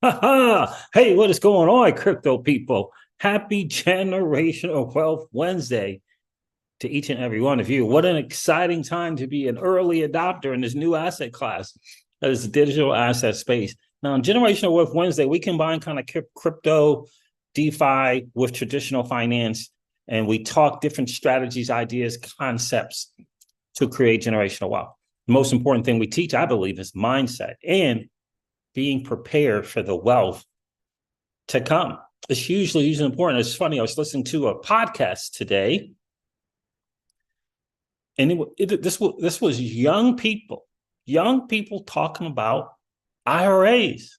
Hey, what is going on, crypto people? Happy Generational Wealth Wednesday to each and every one of you. What an exciting time to be an early adopter in this new asset class that is the digital asset space. Now, on Generational Wealth Wednesday, we combine kind of crypto, DeFi with traditional finance, and we talk different strategies, ideas, concepts to create generational wealth. The most important thing we teach, I believe, is mindset and being prepared for the wealth to come. It's hugely important. It's funny. I was listening to a podcast today, and this was young people talking about IRAs,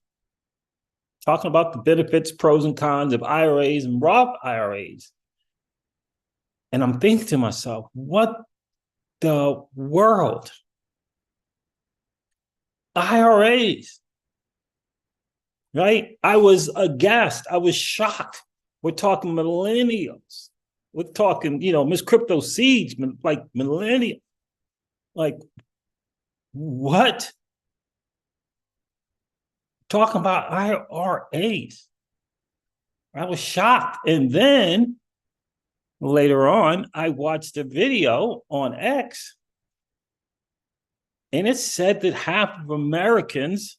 talking about the benefits, pros and cons of IRAs and Roth IRAs. And I'm thinking to myself, what the world? IRAs, right? I was aghast. I was shocked. We're talking millennials. We're talking, Miss Crypto Siege, like millennial. Like, what? Talking about IRAs. I was shocked. And then later on, I watched a video on X, and it said that half of Americans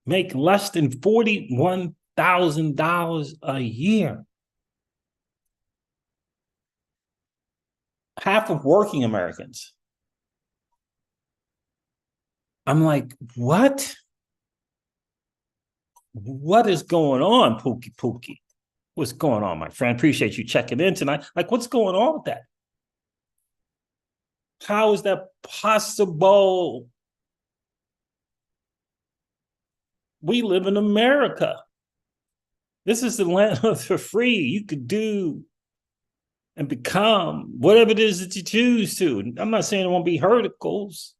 make less than $41,000 a year. Half of working Americans. I'm like, what? What is going on, Pookie? What's going on, my friend? Appreciate you checking in tonight. Like, what's going on with that? How is that possible? We live in America. This is the land of the free. You could do and become whatever it is that you choose to. I'm not saying it won't be hurdles,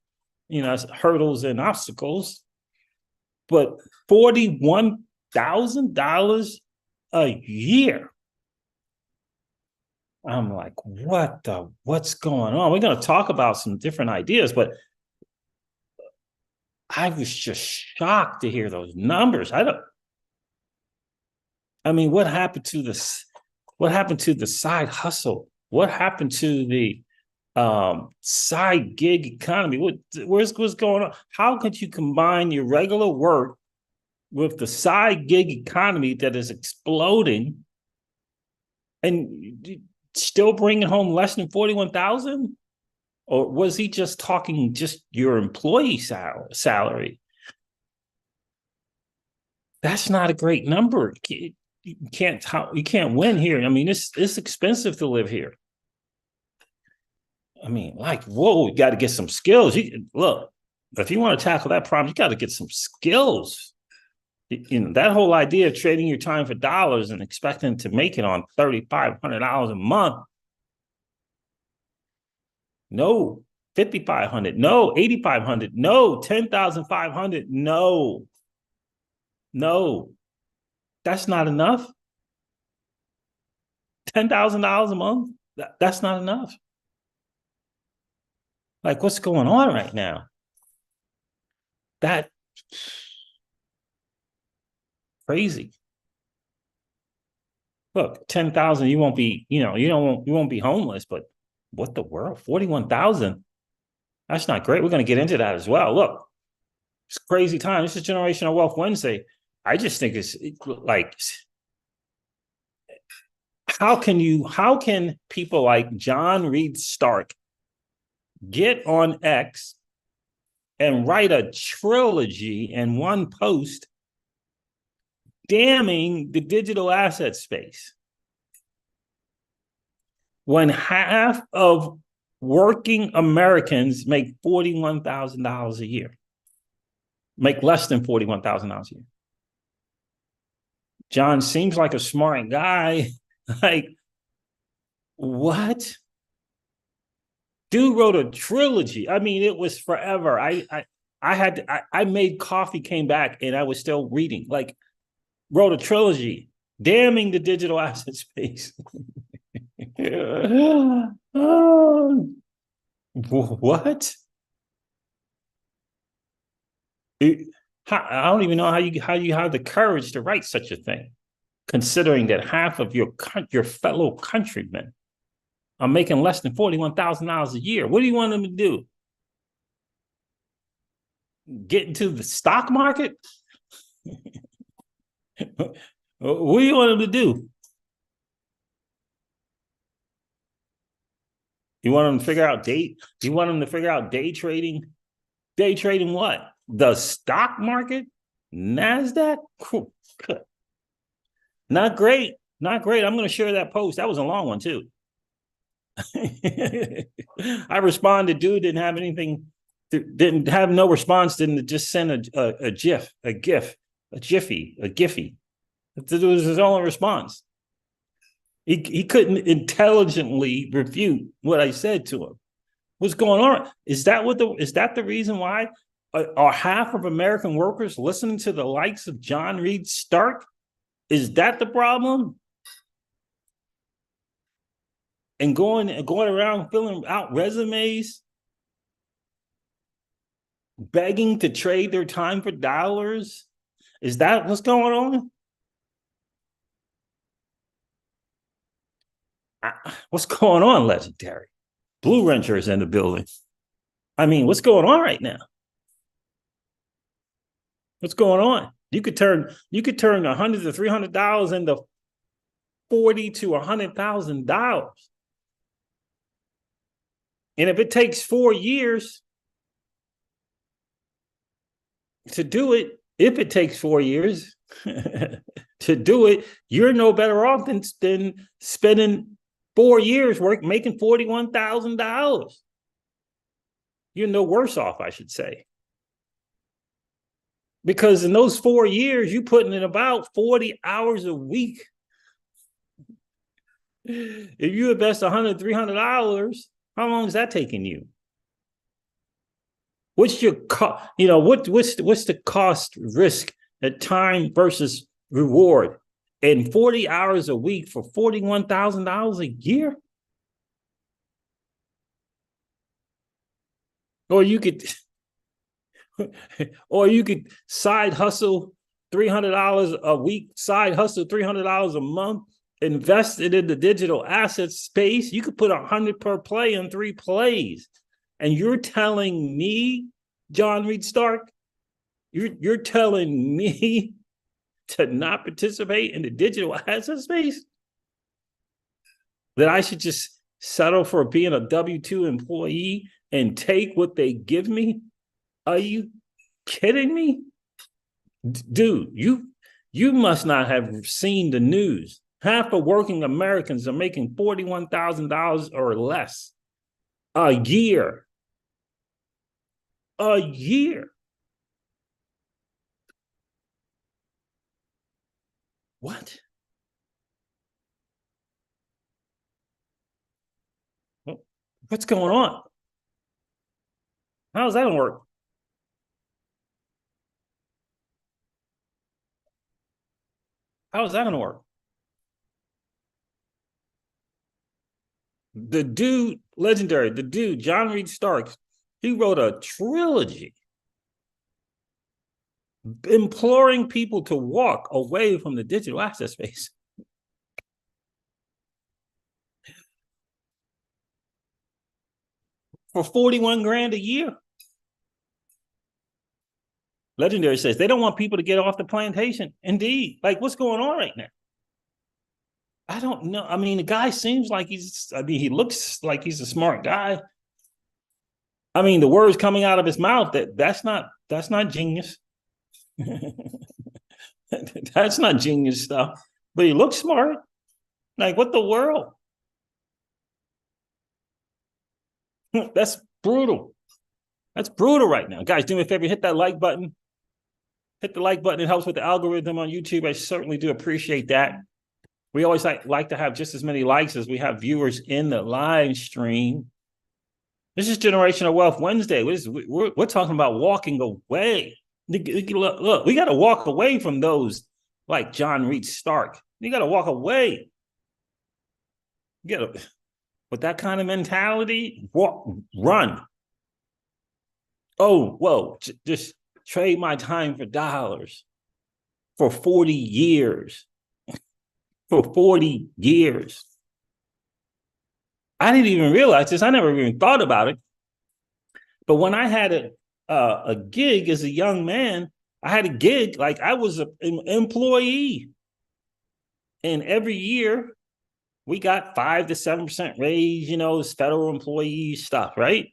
hurdles and obstacles, but $41,000 a year. I'm like, what's going on? We're going to talk about some different ideas, but I was just shocked to hear those numbers. What happened to this? What happened to the side hustle? What happened to the side gig economy? What's going on? How could you combine your regular work with the side gig economy that is exploding and still bringing home less than 41,000? Or was he just talking just your employee salary? That's not a great number. You can't win here. It's expensive to live here. Whoa, you got to get some skills. Look, if you want to tackle that problem, you got to get some skills. That whole idea of trading your time for dollars and expecting to make it on $3,500 a month. No, 5,500. No, 8,500. No, 10,500. No, that's not enough. $10,000 a month. That's not enough. Like, what's going on right now? That crazy. Look, 10,000, you won't be, you won't be homeless, but what the world? 41,000. That's not great. We're going to get into that as well. Look, it's crazy time. This is Generational Wealth Wednesday. I just think it's like, how can people like John Reed Stark get on X and write a trilogy in one post damning the digital asset space when half of working Americans make $41,000 a year, make less than $41,000 a year? John seems like a smart guy. Like, what? Dude wrote a trilogy. It was forever. I made coffee, came back, and I was still reading. Like, wrote a trilogy damning the digital asset space. What? I don't even know how you have the courage to write such a thing, considering that half of your fellow countrymen are making less than $41,000 a year. What do you want them to do? Get into the stock market? What do you want them to do? You want them to figure out You want them to figure out day trading? Day trading what? The stock market? NASDAQ? Not great. Not great. I'm going to share that post. That was a long one, too. I responded, dude didn't have anything, didn't have no response, didn't just send a GIF, a GIF, a Jiffy, a Giphy. It was his only response. He couldn't intelligently refute what I said to him. What's going on? Is that the reason why are half of American workers listening to the likes of John Reed Stark? Is that the problem? And going around filling out resumes, begging to trade their time for dollars? Is that what's going on? What's going on, Legendary? Blue Ranchers in the building. I mean, what's going on right now? What's going on? You could turn $100 to $300 into $40,000 to $100,000. And if it takes 4 years to do it, to do it, you're no better off than spending 4 years making $41,000. You're no worse off, I should say. Because in those 4 years, you're putting in about 40 hours a week. If you invest $100, $300, how long is that taking you? What's your cost? What's the cost risk, the time versus reward? And 40 hours a week for $41,000 a year? Or you could side hustle $300 a week, side hustle $300 a month, invest it in the digital asset space. You could put 100 per play in 3 plays. And you're telling me, John Reed Stark, you're telling me to not participate in the digital asset space? That I should just settle for being a W-2 employee and take what they give me? Are you kidding me? Dude, you must not have seen the news. Half of working Americans are making $41,000 or less a year. A year. What? What's going on? How's that gonna work? How's that gonna work? The dude, John Reed Stark, he wrote a trilogy imploring people to walk away from the digital asset space. For 41 grand a year. Legendary says they don't want people to get off the plantation. Indeed. Like, what's going on right now? I don't know. I mean, the guy seems like he looks like he's a smart guy. I mean, the words coming out of his mouth, that's not genius. That's not genius stuff. But he looks smart. Like, what the world? That's brutal. That's brutal right now. Guys, do me a favor, hit that like button. Hit the like button. It helps with the algorithm on YouTube. I certainly do appreciate that. We always like to have just as many likes as we have viewers in the live stream. This is Generational Wealth Wednesday. We're talking about walking away. Look, we got to walk away from those like John Reed Stark. You got to walk away. You got to, with that kind of mentality, run. Oh, whoa, just trade my time for dollars for 40 years. For 40 years. I didn't even realize this. I never even thought about it. But when I had a gig as a young man, I had a gig like I was an employee. And every year we got 5 to 7% raise, this federal employee stuff, right?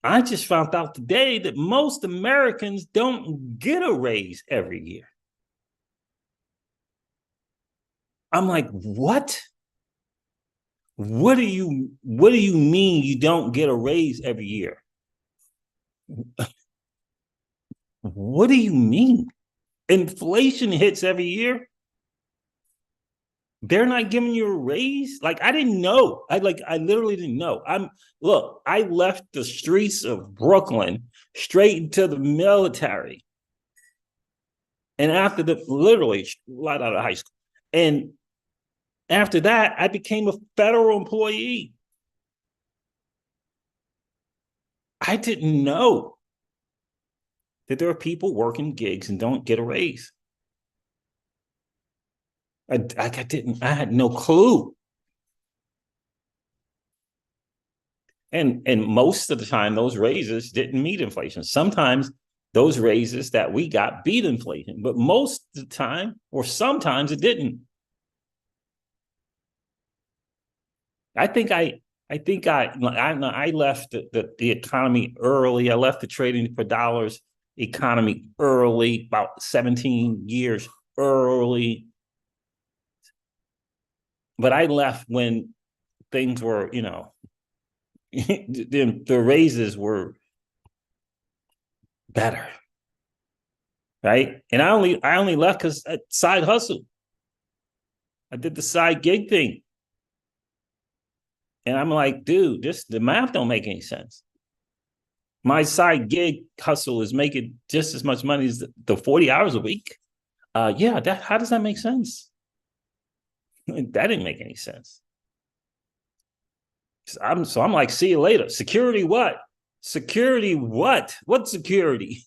I just found out today that most Americans don't get a raise every year. I'm like, what? What do you mean you don't get a raise every year? What do you mean? Inflation hits every year. They're not giving you a raise? Like, I didn't know. I literally didn't know. I left the streets of Brooklyn straight into the military. And after literally right out of high school. And after that, I became a federal employee. I didn't know that there are people working gigs and don't get a raise. I had no clue. And most of the time, those raises didn't meet inflation. Sometimes those raises that we got beat inflation, but most of the time, or sometimes it didn't. I left the economy early. I left the trading for dollars economy early, about 17 years early. But I left when things were, the raises were better, right? And I only left because side hustle. I did the side gig thing. And I'm like, dude, the math don't make any sense. My side gig hustle is making just as much money as the 40 hours a week. How does that make sense? That didn't make any sense. I'm like, see you later. Security what? Security what? What security?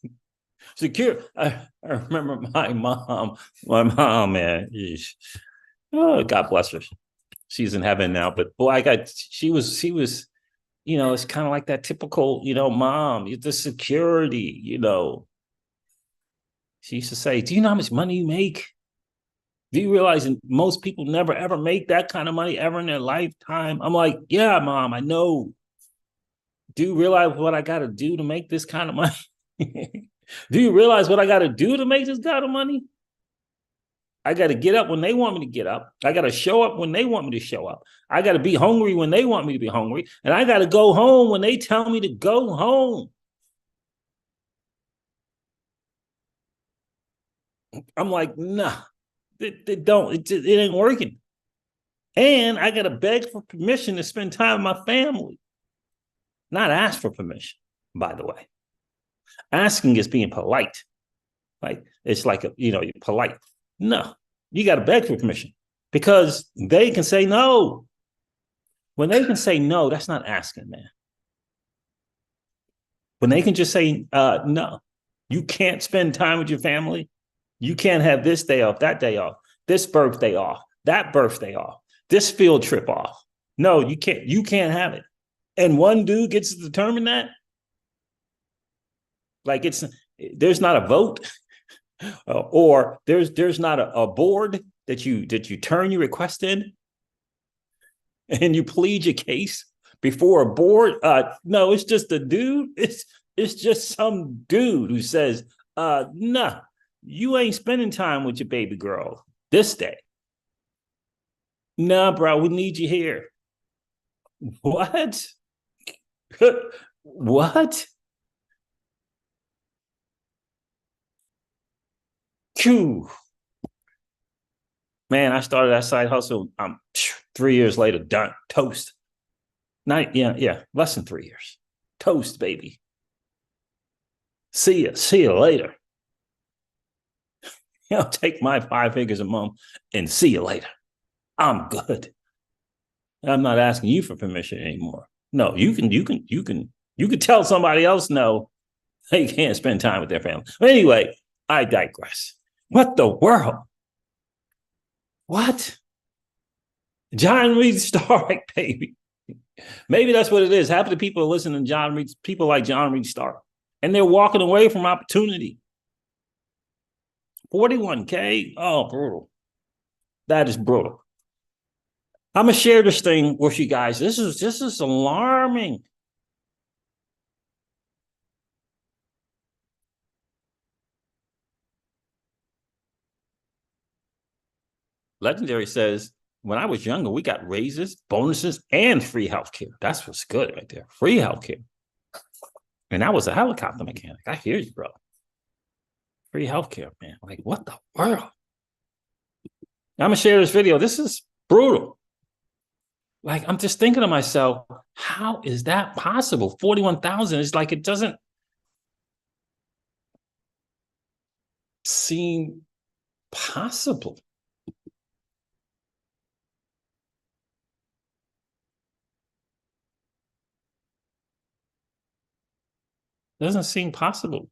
Secure. I remember my mom, man. Oh, God bless her. She's in heaven now, but boy, she was, it's kind of like that typical, mom, the security, She used to say, do you know how much money you make? Do you realize that most people never, ever make that kind of money ever in their lifetime? I'm like, yeah, mom, I know. Do you realize what I got to do to make this kind of money? Do you realize what I got to do to make this kind of money? I got to get up when they want me to get up. I got to show up when they want me to show up. I got to be hungry when they want me to be hungry. And I got to go home when they tell me to go home. I'm like, nah, it ain't working. And I got to beg for permission to spend time with my family. Not ask for permission, by the way. Asking is being polite. Like, it's like, you're polite. No, you got to beg for permission because they can say no. When they can say no, that's not asking, man. When they can just say, no, you can't spend time with your family. You can't have this day off, that day off, this birthday off, that birthday off, this field trip off. No, you can't. You can't have it. And one dude gets to determine that. Like, there's not a vote. Or there's not a board that you turn your request in and you plead your case before a board. No, it's just a dude. It's just some dude who says, nah, you ain't spending time with your baby girl this day. Nah, bro, we need you here. What? What? Phew. Man, I started that side hustle. 3 years later, done. Toast. Less than 3 years. Toast, baby. See you later. Take my 5 figures a month and see you later. I'm good. I'm not asking you for permission anymore. No, you can tell somebody else no. They can't spend time with their family. But anyway, I digress. What the world? What? John Reed Stark, baby. Maybe that's what it is. Half of the people are listening to John Reed, people like John Reed Stark, and they're walking away from opportunity. 41K. Oh, brutal. That is brutal. I'm gonna share this thing with you guys. This is alarming. Legendary says, when I was younger, we got raises, bonuses, and free healthcare. That's what's good right there. Free healthcare. And I was a helicopter mechanic. I hear you, bro. Free healthcare, man. Like, what the world? I'm gonna share this video. This is brutal. Like, I'm just thinking to myself, how is that possible? 41,000 is like, it doesn't seem possible. Doesn't seem possible.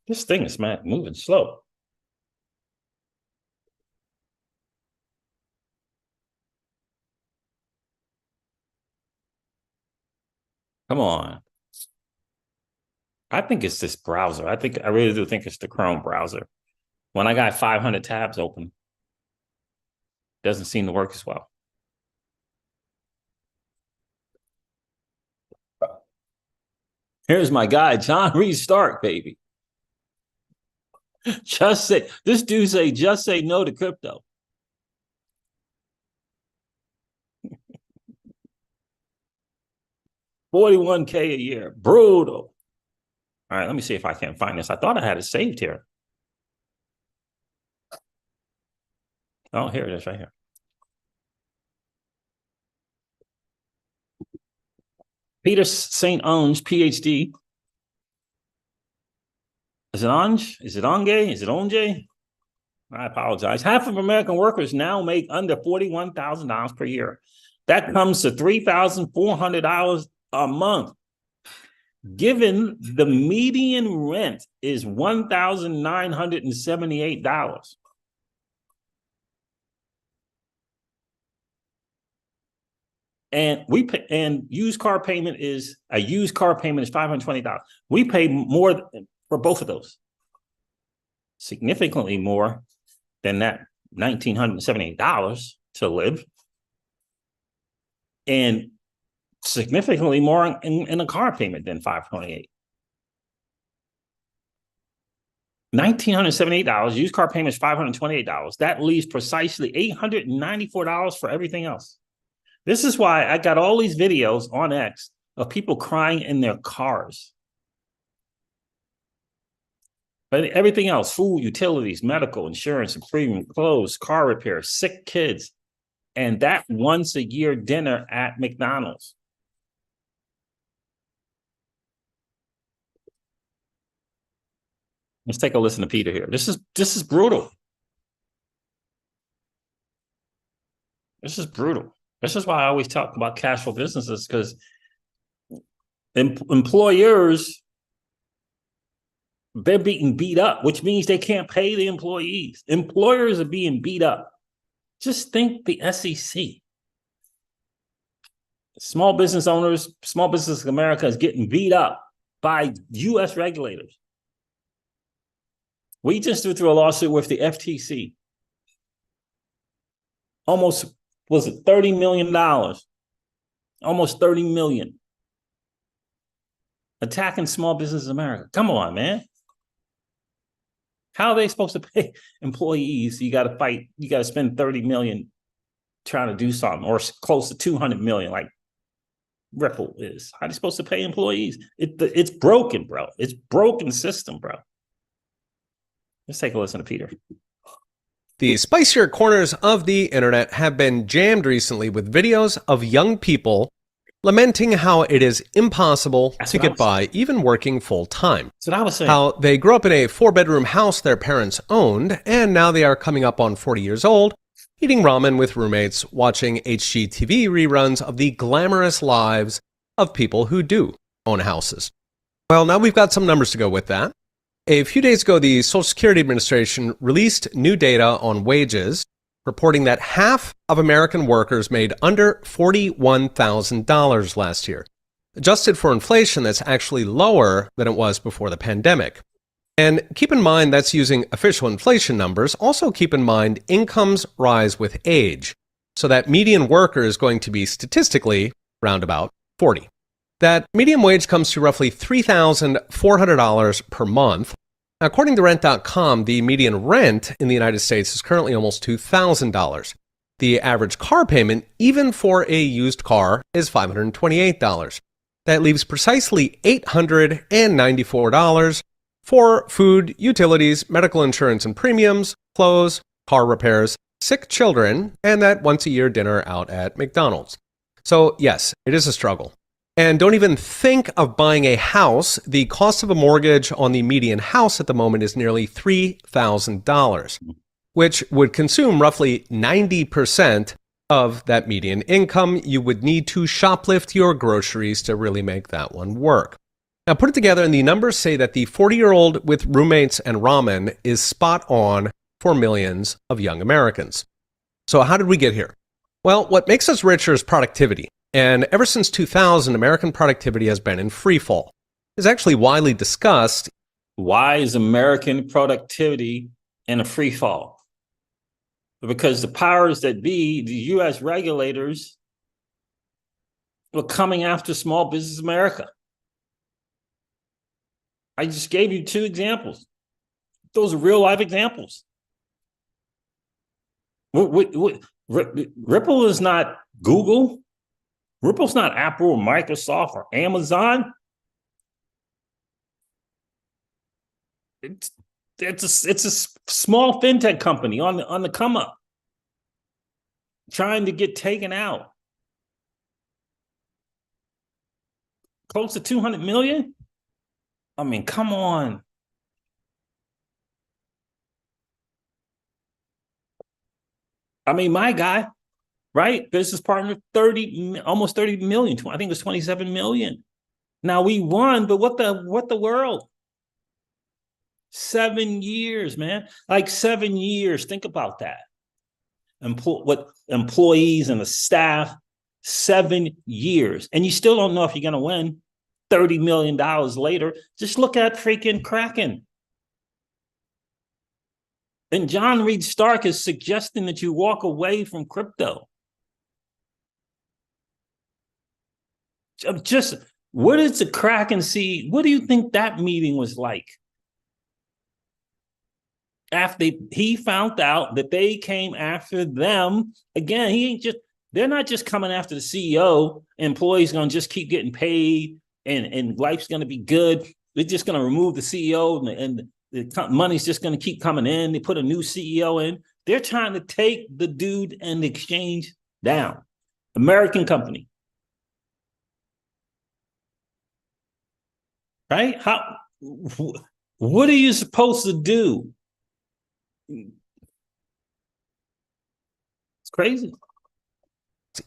This thing is, man, moving slow. Come on. I think it's this browser. I really do think it's the Chrome browser. When I got 500 tabs open, doesn't seem to work as well. Here's my guy, John Reed Stark, baby. This dude say, just say no to crypto. $41K a year, brutal. All right, let me see if I can find this. I thought I had it saved here. Oh, here it is right here. Peter St. Onge, PhD. Is it Onge? Is it Onge? Is it Onge? I apologize. Half of American workers now make under $41,000 per year. That comes to $3,400 a month. Given the median rent is $1,978. And used car payment is $520. We pay more for both of those. Significantly more than that $1,978 to live. And significantly more in a car payment than $528. $1,978, used car payment is $528. That leaves precisely $894 for everything else. This is why I got all these videos on X of people crying in their cars. But everything else, food, utilities, medical, insurance, and premium, clothes, car repair, sick kids, and that once a year dinner at McDonald's. Let's take a listen to Peter here. This is brutal. This is brutal. This is why I always talk about cash flow businesses, because employers, they're being beat up, which means they can't pay the employees. Employers are being beat up. Just think the SEC. Small business owners, small business America is getting beat up by U.S. regulators. We just threw a lawsuit with the FTC. Almost, was it $30 million? Almost $30 million. Attacking small business America. Come on, man. How are they supposed to pay employees? You got to fight. You got to spend $30 million trying to do something, or close to $200 million, like Ripple is. How are they supposed to pay employees? It's broken, bro. It's broken system, bro. Let's take a listen to Peter. The spicier corners of the internet have been jammed recently with videos of young people lamenting how it is impossible That's to what I get was by even working full-time. That's what I was saying. How they grew up in a 4-bedroom house their parents owned, and now they are coming up on 40 years old, eating ramen with roommates, watching HGTV reruns of the glamorous lives of people who do own houses. Well, now we've got some numbers to go with that. A few days ago, the Social Security Administration released new data on wages, reporting that half of American workers made under $41,000 last year. Adjusted for inflation, that's actually lower than it was before the pandemic. And keep in mind that's using official inflation numbers. Also keep in mind incomes rise with age. So that median worker is going to be statistically round about 40. That median wage comes to roughly $3,400 per month. Now, according to Rent.com, the median rent in the United States is currently almost $2,000. The average car payment, even for a used car, is $528. That leaves precisely $894 for food, utilities, medical insurance and premiums, clothes, car repairs, sick children, and that once-a-year dinner out at McDonald's. So yes, it is a struggle. And don't even think of buying a house. The cost of a mortgage on the median house at the moment is nearly $3,000, which would consume roughly 90% of that median income. You would need to shoplift your groceries to really make that one work. Now put it together, and the numbers say that the 40-year-old with roommates and ramen is spot on for millions of young Americans. So how did we get here? Well, what makes us richer is productivity. And ever since 2000, American productivity has been in free fall. It's actually widely discussed. Why is American productivity in a free fall? Because the powers that be, the U.S. regulators, were coming after small business America. I just gave you 2 examples. Those are real life examples. Ripple is not Google. Ripple's not Apple or Microsoft or Amazon. It's a small fintech company on the come up, trying to get taken out. Close to 200 million. I mean, come on. I mean, my guy, right? Business partner, almost 30 million. I think it was 27 million. Now we won, but what the world? 7 years, man. Like 7 years. Think about that. What employees and the staff, 7 years. And you still don't know if you're going to win $30 million later. Just look at freaking Kraken. And John Reed Stark is suggesting that you walk away from crypto. Just, what is the Kraken see? What do you think that meeting was like? After he found out that they came after them, again, they're not just coming after the CEO. Employees going to just keep getting paid and life's going to be good. They're just going to remove the CEO and the money's just going to keep coming in. They put a new CEO in. They're trying to take the dude and the exchange down. American company. Right? What are you supposed to do? It's crazy.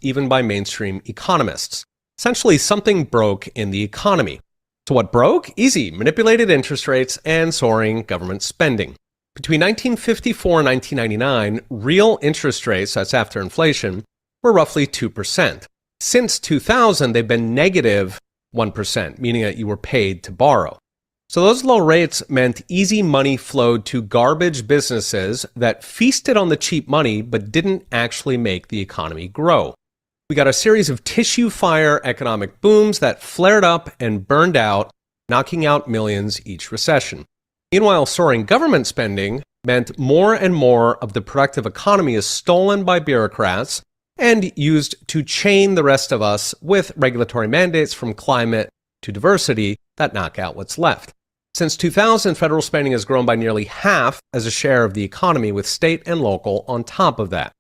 Even by mainstream economists. Essentially, something broke in the economy. So what broke? Easy. Manipulated interest rates and soaring government spending. Between 1954 and 1999, real interest rates, that's after inflation, were roughly 2%. Since 2000, they've been negative 1%, meaning that you were paid to borrow. So those low rates meant easy money flowed to garbage businesses that feasted on the cheap money but didn't actually make the economy grow. We got a series of tissue fire economic booms that flared up and burned out, knocking out millions each recession. Meanwhile, soaring government spending meant more and more of the productive economy is stolen by bureaucrats and used to chain the rest of us with regulatory mandates from climate to diversity that knock out what's left. Since 2000, federal spending has grown by nearly half as a share of the economy, with state and local on top of that.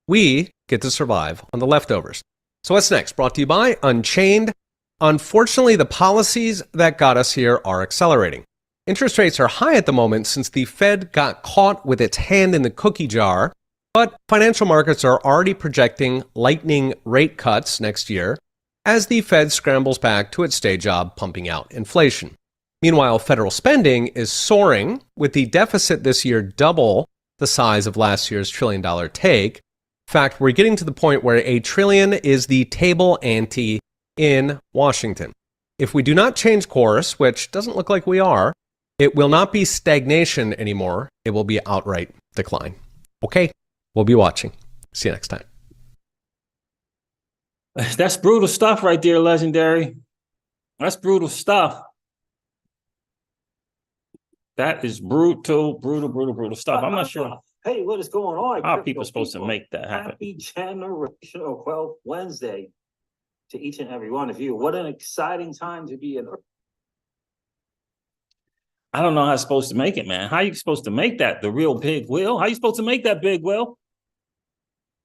We get to survive on the leftovers. So what's next? Brought to you by Unchained. Unfortunately, the policies that got us here are accelerating. Interest rates are high at the moment since the Fed got caught with its hand in the cookie jar, but financial markets are already projecting lightning rate cuts next year as the Fed scrambles back to its day job pumping out inflation. Meanwhile, federal spending is soaring, with the deficit this year double the size of last year's trillion-dollar take. In fact, we're getting to the point where $1 trillion is the table ante in Washington. If we do not change course, which doesn't look like we are, it will not be stagnation anymore. It will be outright decline. Okay, we'll be watching. See you next time. That's brutal stuff right there, Legendary. That's brutal stuff. That is brutal stuff. I'm not sure. Hey, what is going on? How are people supposed to make that happen? Happy Generational Wealth Wednesday to each and every one of you. What an exciting time to be in. I don't know how I'm supposed to make it, man. How are you supposed to make that the real big will? How are you supposed to make that big will?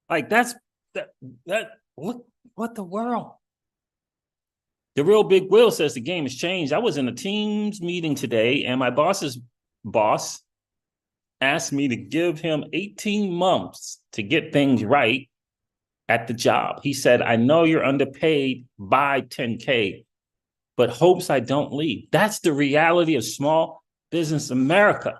Like that what the world? The real big will says the game has changed. I was in a Teams meeting today, and my boss's boss asked me to give him 18 months to get things right at the job. He said, I know you're underpaid by 10K, but hopes I don't leave. That's the reality of small business America.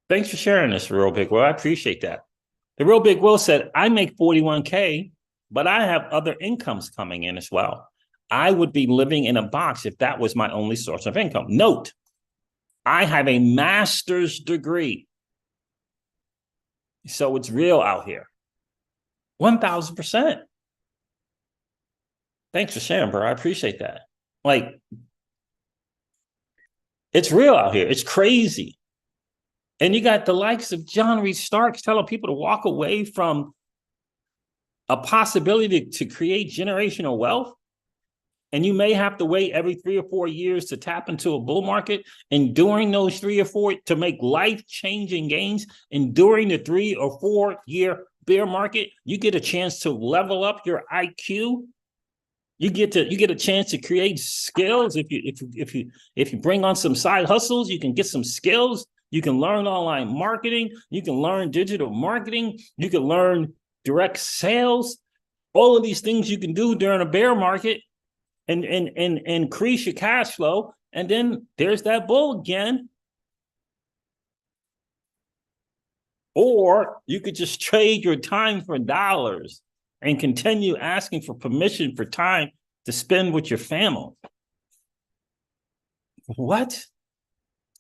Thanks for sharing this, Real Big Will. I appreciate that. The Real Big Will said, I make 41K, but I have other incomes coming in as well. I would be living in a box if that was my only source of income. Note, I have a master's degree. So it's real out here. 1,000%. Thanks for sharing, bro. I appreciate that. Like, it's real out here. It's crazy. And you got the likes of John Reed Starks telling people to walk away from a possibility to create generational wealth. And you may have to wait every 3 or 4 years to tap into a bull market. And during those 3 or 4 to make life-changing gains, and during the 3 or 4 year bear market, you get a chance to level up your IQ. You get a chance to create skills. If you bring on some side hustles, you can get some skills. You can learn online marketing. You can learn digital marketing. You can learn direct sales. All of these things you can do during a bear market and increase your cash flow. And then there's that bull again. Or you could just trade your time for dollars and continue asking for permission for time to spend with your family. What?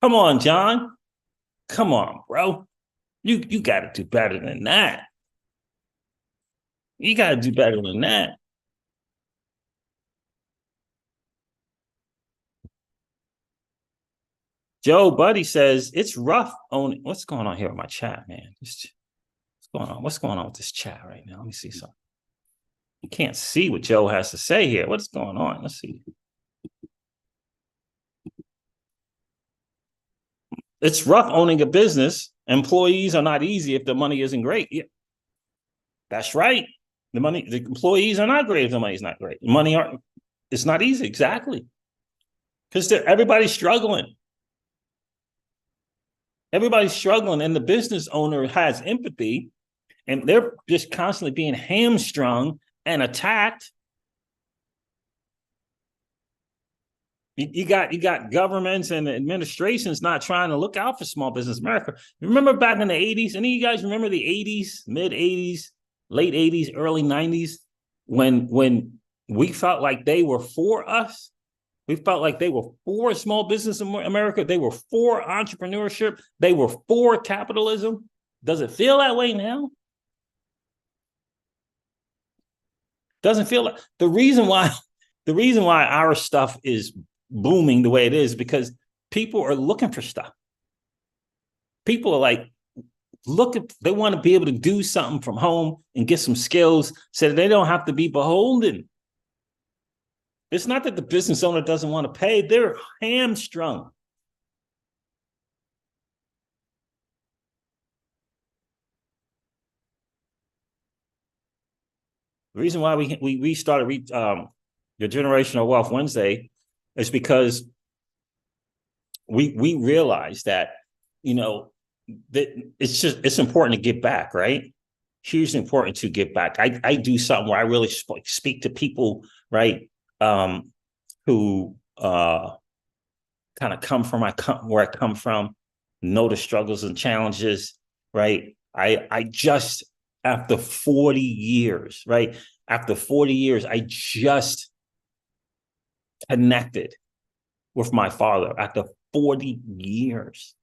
Come on, John. Come on, bro. You got to do better than that. You got to do better than that. Joe Buddy says it's rough owning. What's going on here with my chat, man? What's going on? What's going on with this chat right now? Let me see something. You can't see what Joe has to say here. What's going on? Let's see. It's rough owning a business. Employees are not easy if the money isn't great. Yeah, that's right. The employees are not great if the money's not great. It's not easy. Exactly. Because everybody's struggling. Everybody's struggling, and the business owner has empathy, and they're just constantly being hamstrung and attacked. You got governments and administrations not trying to look out for small business America. Remember back in the 80s? Any of you guys remember the 80s, mid 80s, late 80s, early 90s, when we felt like they were for us? We felt like they were for small business in America. They were for entrepreneurship. They were for capitalism. Does it feel that way now? Doesn't feel like the reason why our stuff is booming the way it is because people are looking for stuff. People are like, they want to be able to do something from home and get some skills so that they don't have to be beholden. It's not that the business owner doesn't want to pay, they're hamstrung. The reason why we started your Generational Wealth Wednesday is because we realized that, that it's important to give back, right? Hugely important to give back. I do something where I really speak to people, right? Who kind of come from where I come from, know the struggles and challenges, right? I just, after 40 years, right? After 40 years, I just connected with my father after 40 years.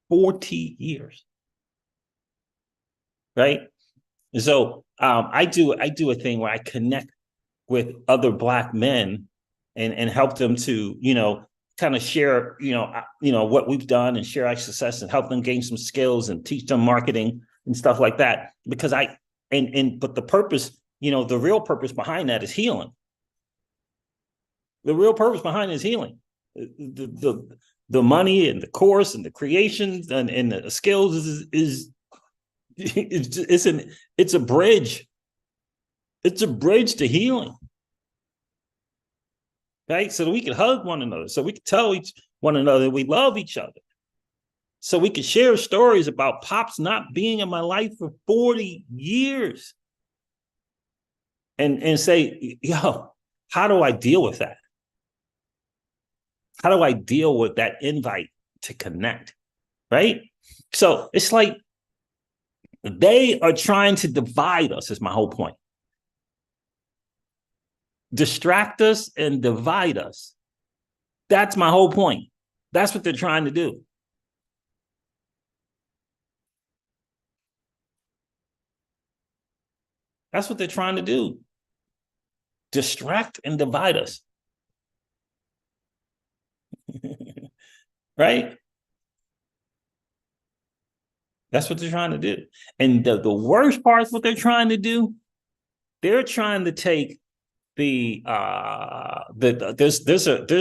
40 years. Right? And so I do a thing where I connect with other Black men and help them to, kind of share, what we've done and share our success and help them gain some skills and teach them marketing and stuff like that. Because but the purpose, the real purpose behind that is healing. The real purpose behind it is healing. The money and the course and the creations and the skills it's a bridge. It's a bridge to healing. Right? So that we can hug one another, so we can tell one another we love each other. So we can share stories about Pops not being in my life for 40 years. And say, yo, how do I deal with that? How do I deal with that invite to connect? Right? So it's like they are trying to divide us, is my whole point. Distract us and divide us. That's my whole point. That's what they're trying to do. That's what they're trying to do. Distract and divide us. Right? That's what they're trying to do. And the worst part is what they're trying to do. They're trying to take there's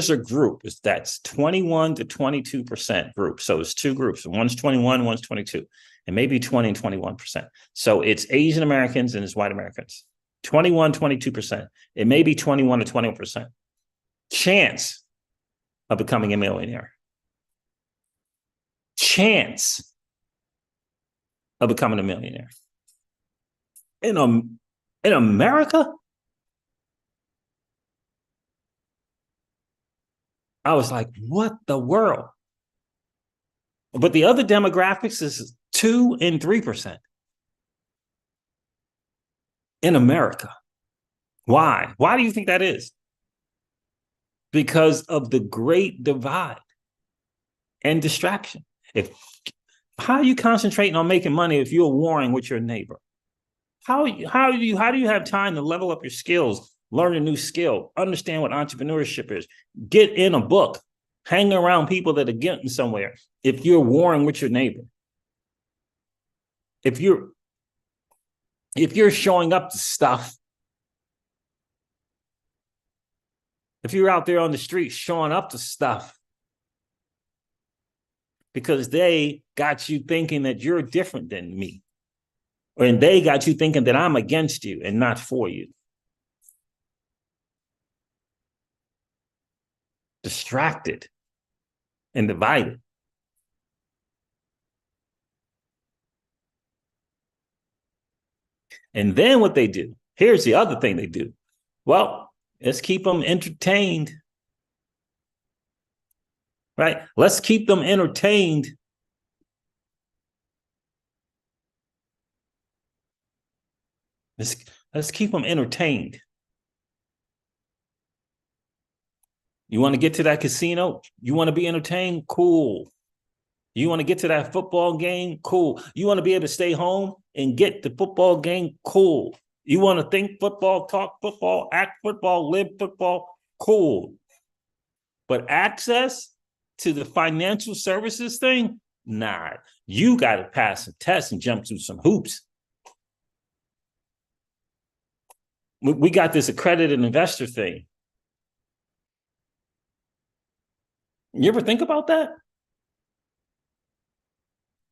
a group that's 21 to 22% group. So it's two groups. One's 21, one's 22, and maybe 20 and 21%. So it's Asian Americans and it's white Americans. 21, 22%. It may be 21 to 21%. Chance of becoming a millionaire. Chance of becoming a millionaire. In America? I was like, what the world? But the other demographics is 2 and 3% in America. Why? Why do you think that is? Because of the great divide and distraction. How are you concentrating on making money if you're warring with your neighbor? How do you have time to level up your skills, learn a new skill, understand what entrepreneurship is, get in a book, hang around people that are getting somewhere if you're warring with your neighbor? If you're showing up to stuff, if you're out there on the street showing up to stuff because they got you thinking that you're different than me, and they got you thinking that I'm against you and not for you. Distracted and divided. And then what they do, here's the other thing they do. Well, let's keep them entertained. Right? Let's keep them entertained. Let's keep them entertained. You want to get to that casino? You want to be entertained? Cool. You want to get to that football game? Cool. You want to be able to stay home and get the football game? Cool. You want to think football, talk football, act football, live football? Cool. But access to the financial services thing? Nah, you got to pass some tests and jump through some hoops. We got this accredited investor thing. You ever think about that?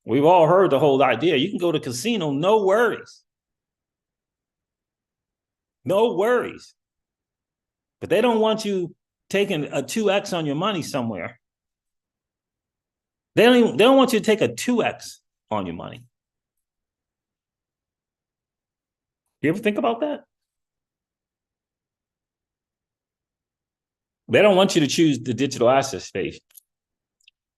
We've all heard the whole idea. You can go to casino, no worries. No worries. But they don't want you taking a 2x on your money somewhere. They don't want you to take a 2x on your money. You ever think about that? They don't want you to choose the digital asset space.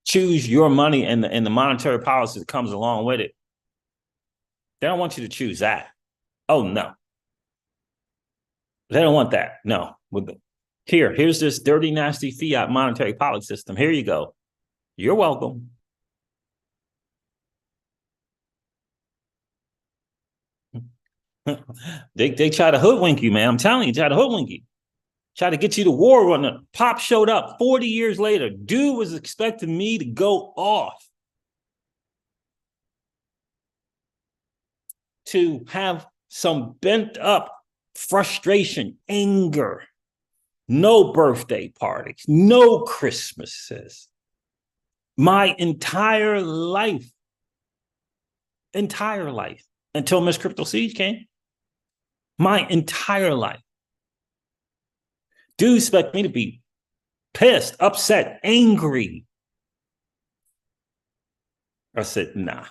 Choose your money and the monetary policy that comes along with it. They don't want you to choose that. Oh, no. They don't want that. No. Here's this dirty, nasty fiat monetary policy system. Here you go. You're welcome. They try to hoodwink you, man. I'm telling you, try to hoodwink you. Try to get you to war when the Pop showed up 40 years later. Dude was expecting me to go off. To have some bent up frustration, anger, no birthday parties, no Christmases. My entire life, until Miss Crypto Siege came. My entire life. Do expect me to be pissed, upset, angry. I said, nah,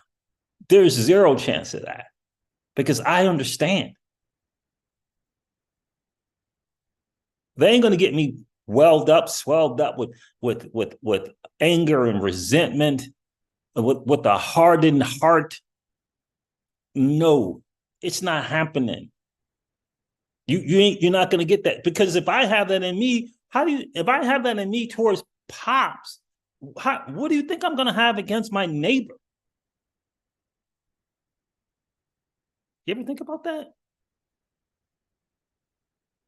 there's zero chance of that because I understand. They ain't going to get me swelled up with anger and resentment, with a hardened heart. No, it's not happening. You're not going to get that because if I have that in me, if I have that in me towards Pops, what do you think I'm going to have against my neighbor? You ever think about that?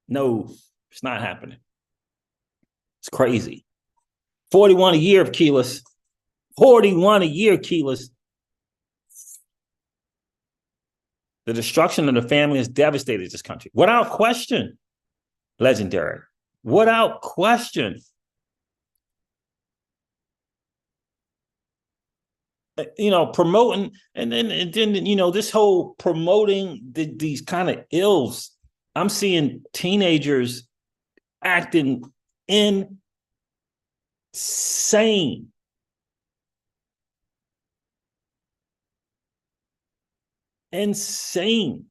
No, it's not happening. It's crazy. 41 a year of Keyless. 41 a year, Keyless. The destruction of the family has devastated this country. Without question. Legendary. Without question. Promoting, and then this whole promoting these kind of ills. I'm seeing teenagers acting insane. Insane.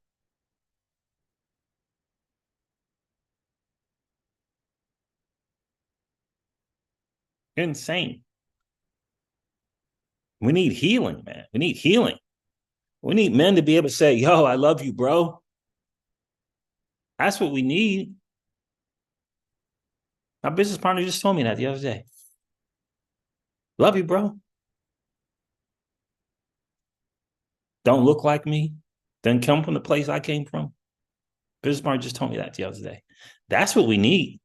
Insane. We need healing, man. We need healing. We need men to be able to say, yo, I love you, bro. That's what we need. My business partner just told me that the other day. Love you, bro. Don't look like me. Didn't come from the place I came from. Business partner just told me that the other day. That's what we need.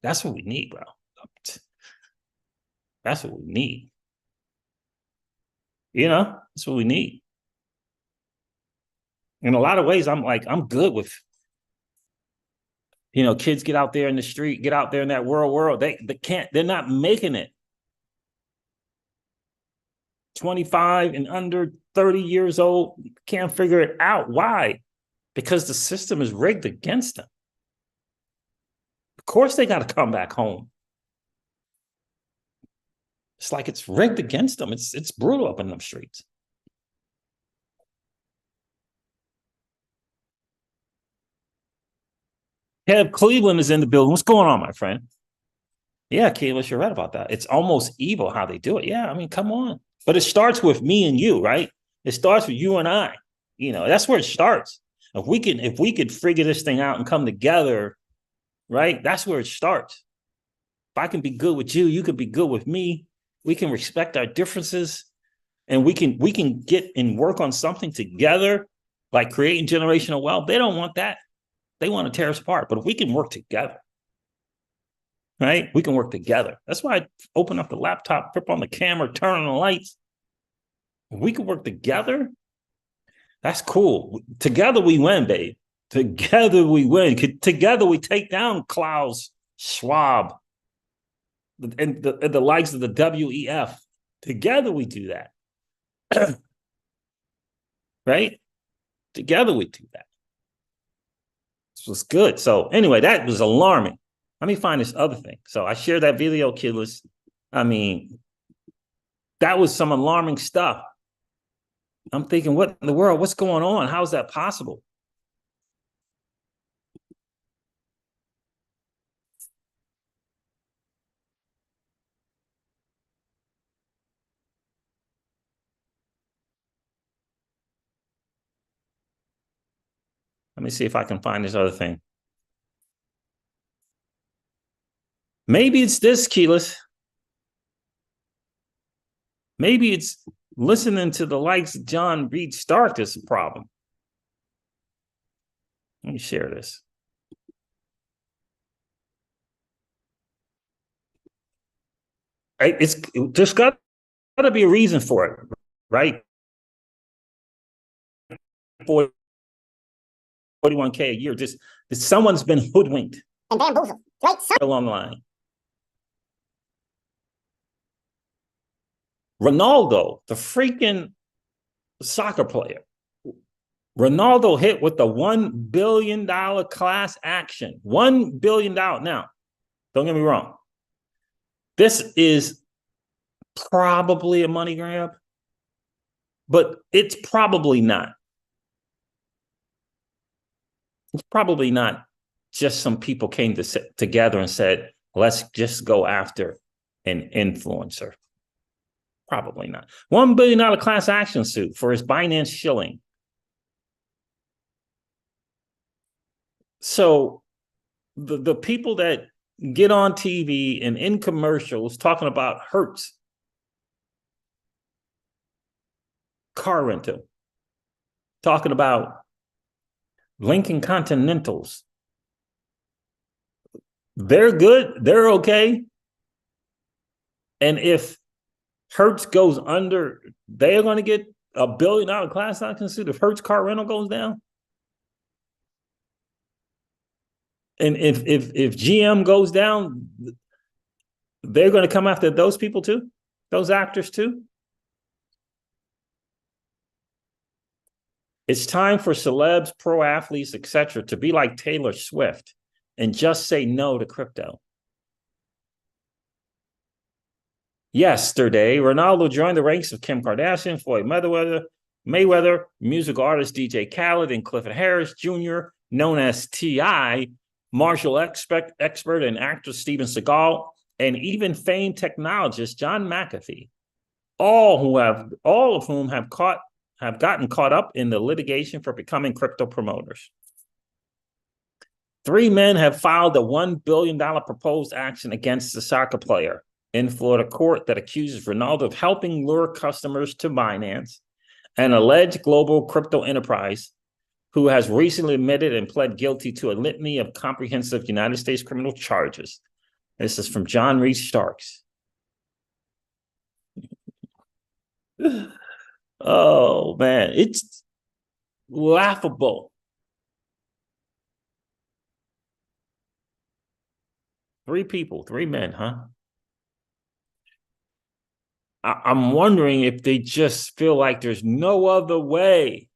That's what we need, bro. That's what we need. That's what we need. In a lot of ways, I'm good with, kids get out there in the street, get out there in that world. They're not making it. 25 and under 30 years old, can't figure it out. Why? Because the system is rigged against them. Of course, they got to come back home. It's like it's rigged against them. It's brutal up in them streets. Kev Cleveland is in the building. What's going on, my friend? Yeah, Keyless, you're right about that. It's almost evil how they do it. Yeah, I mean, come on. But it starts with me and you, right? It starts with you and I. That's where it starts. If we could figure this thing out and come together, right? That's where it starts. If I can be good with you, you can be good with me. We can respect our differences, and we can get and work on something together, like creating generational wealth. They don't want that. They want to tear us apart. But if we can work together, right? We can work together. That's why I open up the laptop, flip on the camera, turn on the lights. We can work together. That's cool. Together we win, babe. Together we win. Together we take down Klaus Schwab and the likes of the WEF. Together we do that. Right? Together we do that. This was good. So anyway, that was alarming. Let me find this other thing. So I shared that video, killers. I mean, that was some alarming stuff. I'm thinking, what in the world? What's going on? How is that possible? Let me see if I can find this other thing. Maybe it's this, Keyless. Maybe it's listening to the likes of John Reed Stark that's a problem. Let me share this. There's got to be a reason for it, right? 41K a year. Just someone's been hoodwinked and bamboozled, right? along the line. Ronaldo, the freaking soccer player. Ronaldo hit with the $1 billion class action. $1 billion. Now, don't get me wrong. This is probably a money grab, but it's probably not. It's probably not just some people came together and said, let's just go after an influencer. Probably not. $1 billion class action suit for his Binance shilling. So the people that get on TV and in commercials talking about Hertz car rental, talking about Lincoln Continentals, they're good, they're okay. And if Hertz goes under, they're going to get $1 billion class action suit if Hertz car rental goes down. And if GM goes down, they're going to come after those people too, those actors too. It's time for celebs, pro athletes, etc., to be like Taylor Swift and just say no to crypto. Yesterday, Ronaldo joined the ranks of Kim Kardashian, Floyd Mayweather, musical artist DJ Khaled, and Clifford Harris Jr., known as T.I., martial expert and actor Steven Seagal, and even famed technologist John McAfee, all of whom have gotten caught up in the litigation for becoming crypto promoters. 3 men have filed a $1 billion proposed action against the soccer player in Florida court that accuses Ronaldo of helping lure customers to Binance, an alleged global crypto enterprise who has recently admitted and pled guilty to a litany of comprehensive United States criminal charges. This is from John Reed Starks. Oh, man, it's laughable. 3 people, 3 men, huh? I'm wondering if they just feel like there's no other way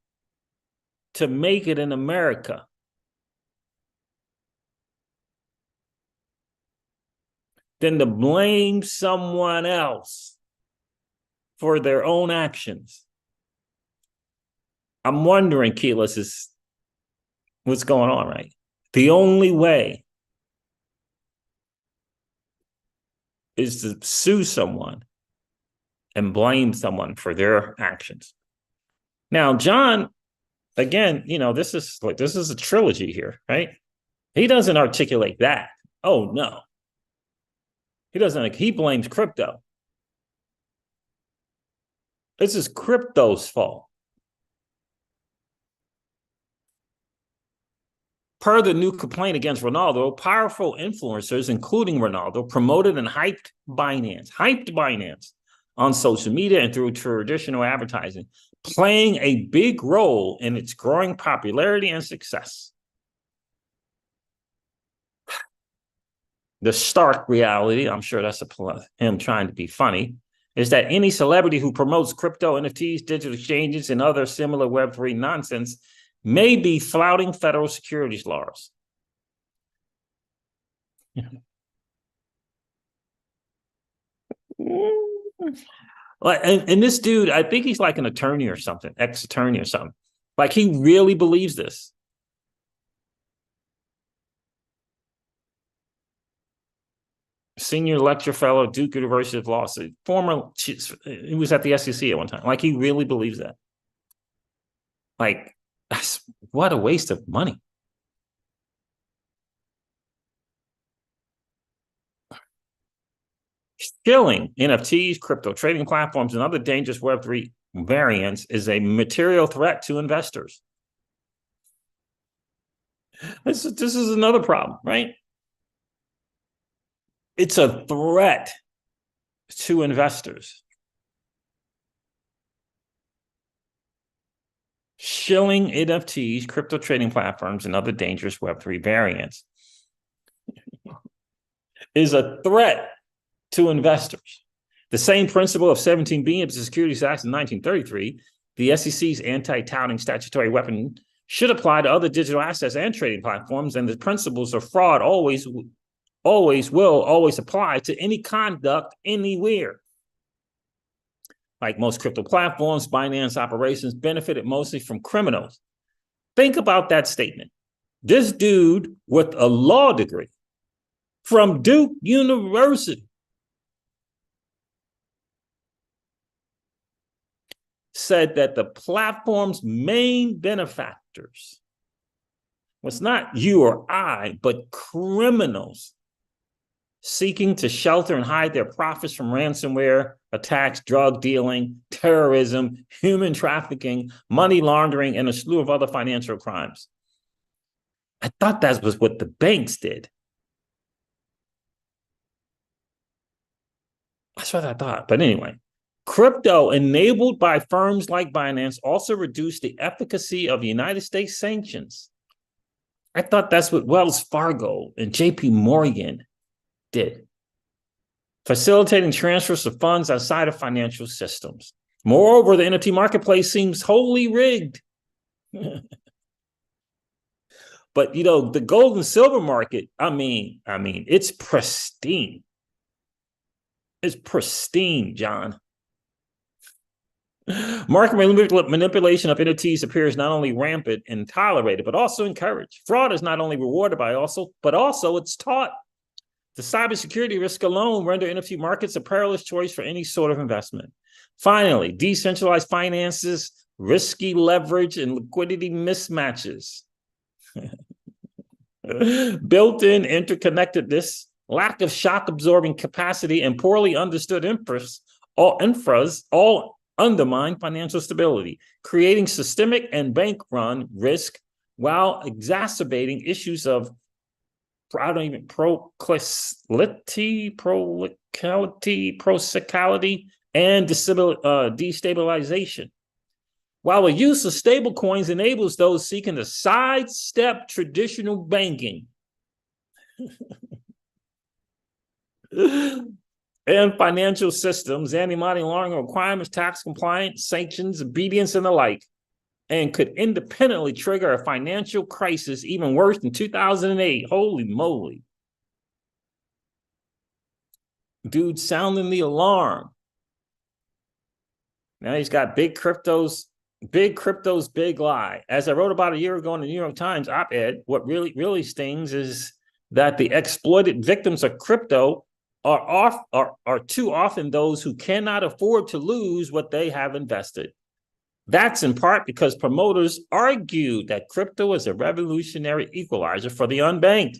to make it in America. Than to blame someone else for their own actions. I'm wondering, Keyless, is what's going on, right? The only way is to sue someone and blame someone for their actions. Now, John, again, this is a trilogy here, right? He doesn't articulate that. Oh, no. He doesn't. He blames crypto. This is crypto's fault. Per the new complaint against Ronaldo, powerful influencers, including Ronaldo, promoted and hyped Binance on social media and through traditional advertising, playing a big role in its growing popularity and success. The stark reality, I'm sure that's him trying to be funny, is that any celebrity who promotes crypto, NFTs, digital exchanges, and other similar Web3 nonsense may be flouting federal securities laws. And this dude, I think he's like an attorney or something, ex-attorney or something. Like, he really believes this. Senior lecture fellow, Duke University of Law, he was at the SEC at one time. Like, he really believes that. Like, what a waste of money. Shilling NFTs, crypto trading platforms, and other dangerous Web3 variants is a material threat to investors. This is another problem, right? It's a threat to investors. Shilling NFTs, crypto trading platforms, and other dangerous Web3 variants is a threat to investors. The same principle of 17B of the Securities Act of 1933, the SEC's anti-touting statutory weapon, should apply to other digital assets and trading platforms, and the principles of fraud always will apply to any conduct anywhere. Like most crypto platforms, Binance operations benefited mostly from criminals. Think about that statement. This dude with a law degree from Duke University said that the platform's main benefactors was not you or I, but criminals seeking to shelter and hide their profits from ransomware attacks, drug dealing, terrorism, human trafficking, money laundering, and a slew of other financial crimes. I thought that was what the banks did. That's what I thought. But anyway, crypto enabled by firms like Binance also reduced the efficacy of United States sanctions. I thought that's what Wells Fargo and JP Morgan did, facilitating transfers of funds outside of financial systems. Moreover, the NFT marketplace seems wholly rigged. But, you know, the gold and silver market, I mean, it's pristine. It's pristine, John. Market manipulation of NFTs appears not only rampant and tolerated, but also encouraged. Fraud is not only rewarded but also it's taught. The cybersecurity risk alone render NFT markets a perilous choice for any sort of investment. Finally, decentralized finances, risky leverage, and liquidity mismatches. Built-in interconnectedness, lack of shock-absorbing capacity, and poorly understood infras all undermine financial stability, creating systemic and bank-run risk while exacerbating issues of procyclicality, and destabilization. While the use of stablecoins enables those seeking to sidestep traditional banking and financial systems, anti-money laundering requirements, tax compliance, sanctions, obedience, and the like, and could independently trigger a financial crisis even worse than 2008. Holy moly. Dude sounding the alarm. Now he's got big crypto's big lie. As I wrote about a year ago in the New York Times op-ed, what really stings is that the exploited victims of crypto are too often those who cannot afford to lose what they have invested. That's in part because promoters argued that crypto is a revolutionary equalizer for the unbanked.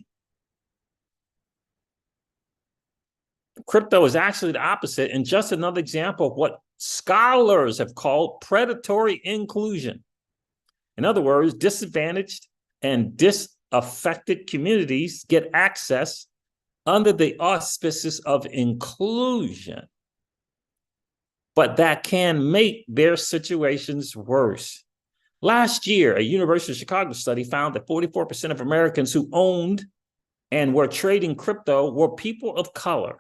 Crypto is actually the opposite, and just another example of what scholars have called predatory inclusion. In other words, disadvantaged and affected communities get access under the auspices of inclusion. But that can make their situations worse. Last year, a University of Chicago study found that 44% of Americans who owned and were trading crypto were people of color.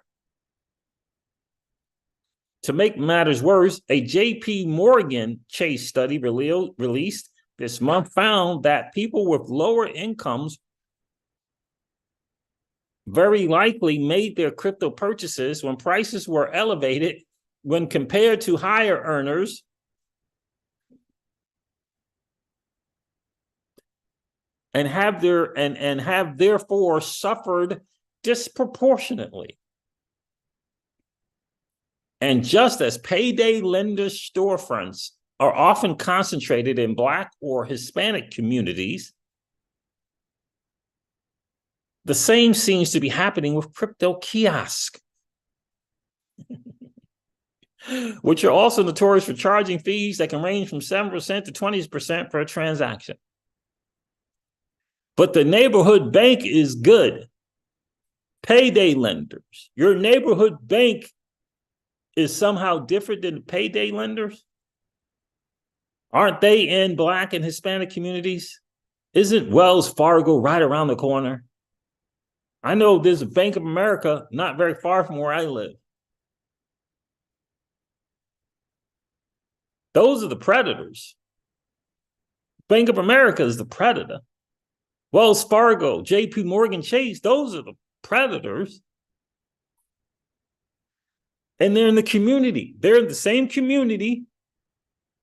To make matters worse, a JP Morgan Chase study released this month found that people with lower incomes very likely made their crypto purchases when prices were elevated when compared to higher earners. And have therefore suffered disproportionately. And just as payday lenders' storefronts are often concentrated in Black or Hispanic communities, the same seems to be happening with crypto kiosks, which are also notorious for charging fees that can range from 7% to 20% per transaction. But the neighborhood bank is good. Payday lenders. Your neighborhood bank is somehow different than payday lenders? Aren't they in Black and Hispanic communities? Isn't Wells Fargo right around the corner? I know there's a Bank of America not very far from where I live. Those are the predators. Bank of America is the predator. Wells Fargo, JP Morgan Chase, those are the predators. And they're in the community. They're in the same community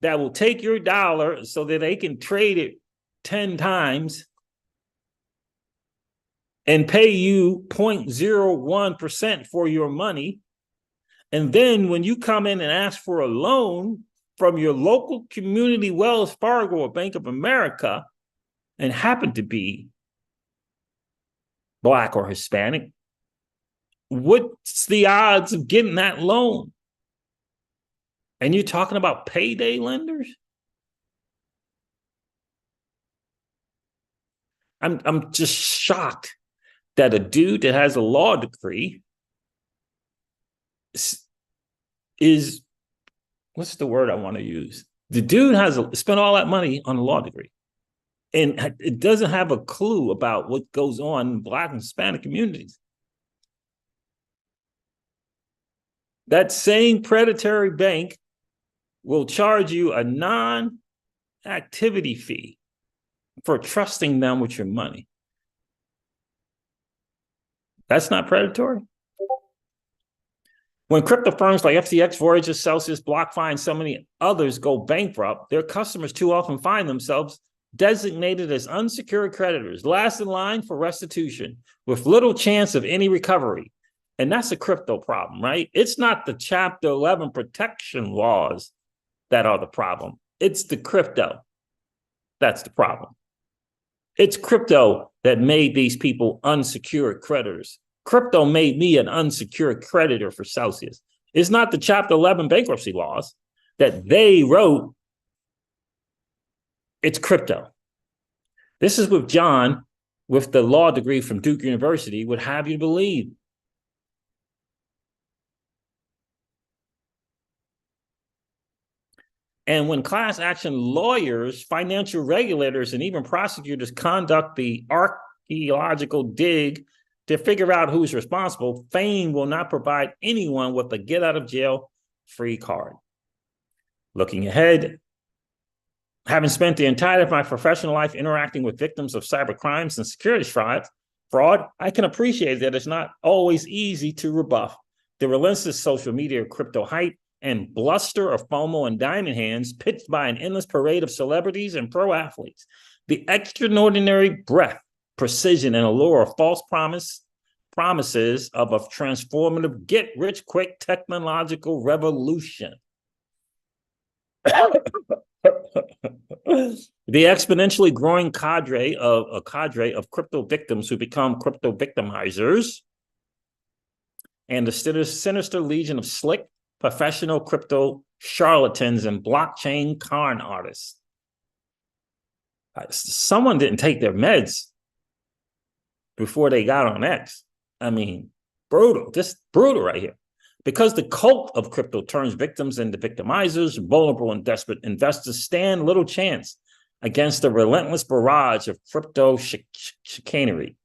that will take your dollar so that they can trade it 10 times and pay you 0.01% for your money. And then when you come in and ask for a loan from your local community, Wells Fargo or Bank of America, and happen to be Black or Hispanic, what's the odds of getting that loan? And you're talking about payday lenders? I'm just shocked that a dude that has a law degree is what's the word I want to use? The dude has spent all that money on a law degree, and it doesn't have a clue about what goes on in Black and Hispanic communities. That same predatory bank will charge you a non-activity fee for trusting them with your money. That's not predatory? When crypto firms like FTX, Voyager, Celsius, BlockFi, and so many others go bankrupt, their customers too often find themselves designated as unsecured creditors, last in line for restitution, with little chance of any recovery. And that's a crypto problem, right? It's not the Chapter 11 protection laws that are the problem. It's the crypto. That's the problem. It's crypto that made these people unsecured creditors. Crypto made me an unsecured creditor for Celsius. It's not the Chapter 11 bankruptcy laws that they wrote. It's crypto. This is what John, with the law degree from Duke University, would have you believe. And when class action lawyers, financial regulators, and even prosecutors conduct the archaeological dig to figure out who's responsible, fame will not provide anyone with a get out of jail free card. Looking ahead, having spent the entirety of my professional life interacting with victims of cyber crimes and security fraud, I can appreciate that it's not always easy to rebuff the relentless social media crypto hype and bluster of FOMO and diamond hands pitched by an endless parade of celebrities and pro athletes. The extraordinary breadth, precision, and allure of false promises of a transformative get-rich-quick technological revolution. The exponentially growing cadre of crypto victims who become crypto victimizers, and the sinister legion of slick, professional crypto charlatans and blockchain con artists. Someone didn't take their meds. before they got on X. I mean, brutal, just brutal right here. Because the cult of crypto turns victims into victimizers, vulnerable and desperate investors stand little chance against the relentless barrage of crypto chicanery,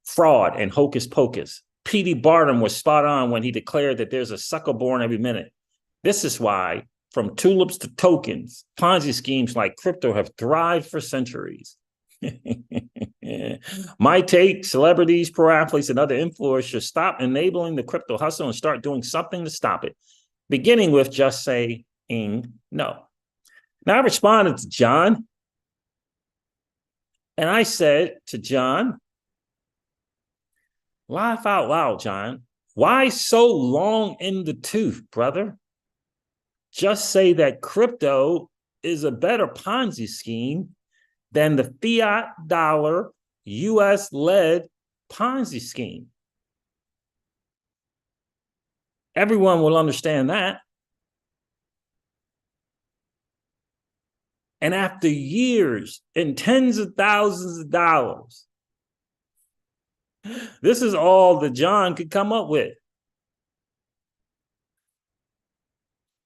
fraud, and hocus pocus. P.D. Barnum was spot on when he declared that there's a sucker born every minute. This is why, from tulips to tokens, Ponzi schemes like crypto have thrived for centuries. My take, celebrities, pro athletes, and other influencers should stop enabling the crypto hustle and start doing something to stop it, beginning with just saying no. Now, I responded to John, and I said to John, laugh out loud, John. Why so long in the tooth, brother? Just say that crypto is a better Ponzi scheme than the fiat dollar US-led Ponzi scheme. Everyone will understand that. And after years and tens of thousands of dollars, this is all that John could come up with.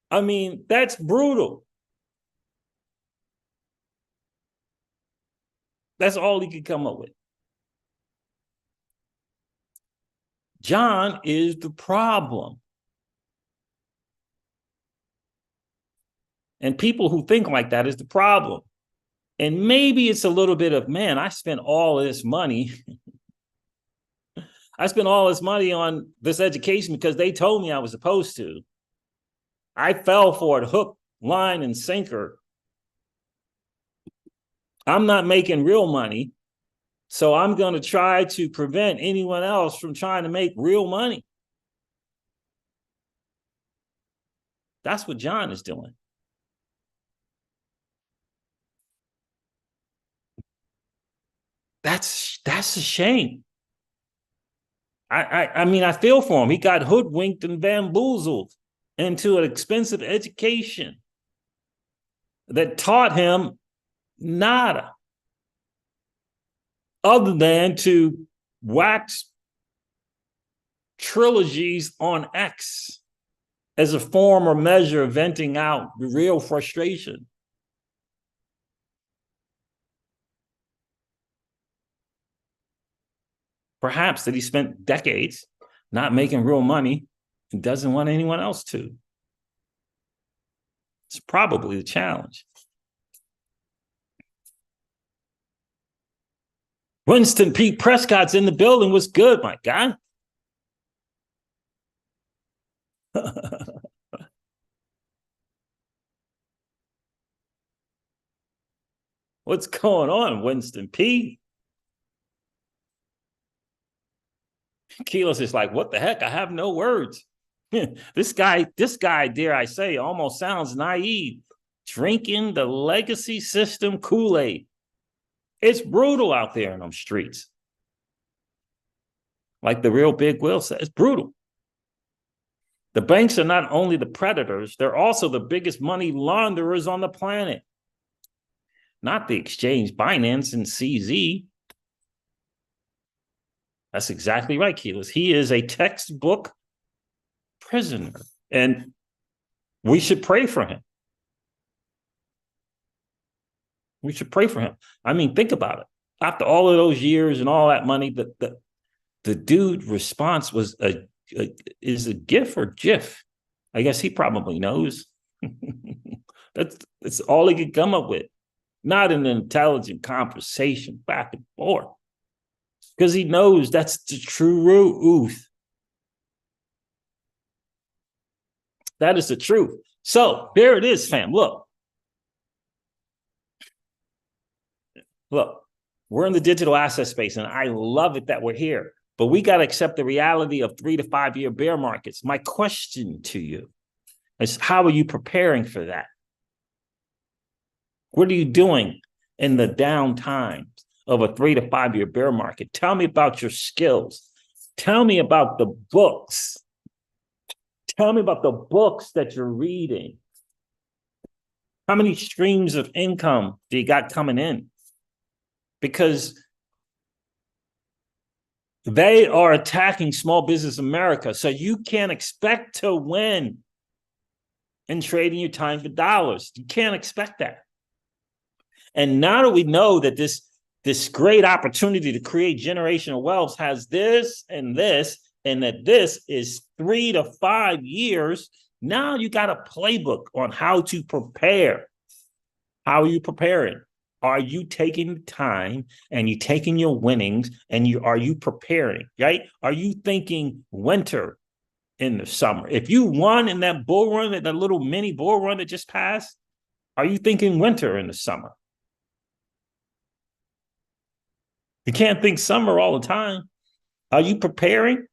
I mean, that's brutal. That's all he could come up with. John is the problem. And people who think like that is the problem. And maybe it's a little bit of, man, I spent all this money. I spent all this money on this education because they told me I was supposed to. I fell for it, hook, line, and sinker. I'm not making real money, so I'm going to try to prevent anyone else from trying to make real money. That's what John is doing. That's a shame. I mean, I feel for him. He got hoodwinked and bamboozled into an expensive education that taught him nada other than to wax trilogies on X as a form or measure of venting out the real frustration. Perhaps that he spent decades not making real money and doesn't want anyone else to. It's probably the challenge. Winston P. Prescott's in the building. What's good, my guy? What's going on, Winston P? Keyless is like, what the heck? I have no words. This guy, dare I say, almost sounds naive. Drinking the legacy system Kool-Aid. It's brutal out there in them streets. Like the real Big Will said, it's brutal. The banks are not only the predators, they're also the biggest money launderers on the planet. Not the exchange, Binance and CZ. That's exactly right, Keyless. He is a textbook prisoner, and we should pray for him. We should pray for him. I mean, think about it. After all of those years and all that money, the dude response was is a GIF or GIF? I guess he probably knows. That's all he could come up with. Not an intelligent conversation back and forth. Because he knows that's the truth. That is the truth. So there it is, fam. Look, we're in the digital asset space, and I love it that we're here. But we got to accept the reality of 3 to 5 year bear markets. My question to you is, how are you preparing for that? What are you doing in the down times of a 3 to 5 year bear market? Tell me about your skills. Tell me about the books. Tell me about the books that you're reading. How many streams of income do you got coming in? Because They are attacking small business America. So you can't expect to win in trading your time for dollars. You can't expect that. And now that we know that this great opportunity to create generational wealth has this, and that this is 3 to 5 years, now you got a playbook on how to prepare. How are you preparing? Are you taking time and you taking your winnings and are you preparing, right? Are you thinking winter in the summer? If you won in that bull run, that little mini bull run that just passed, are you thinking winter in the summer? You can't think summer all the time. Are you preparing?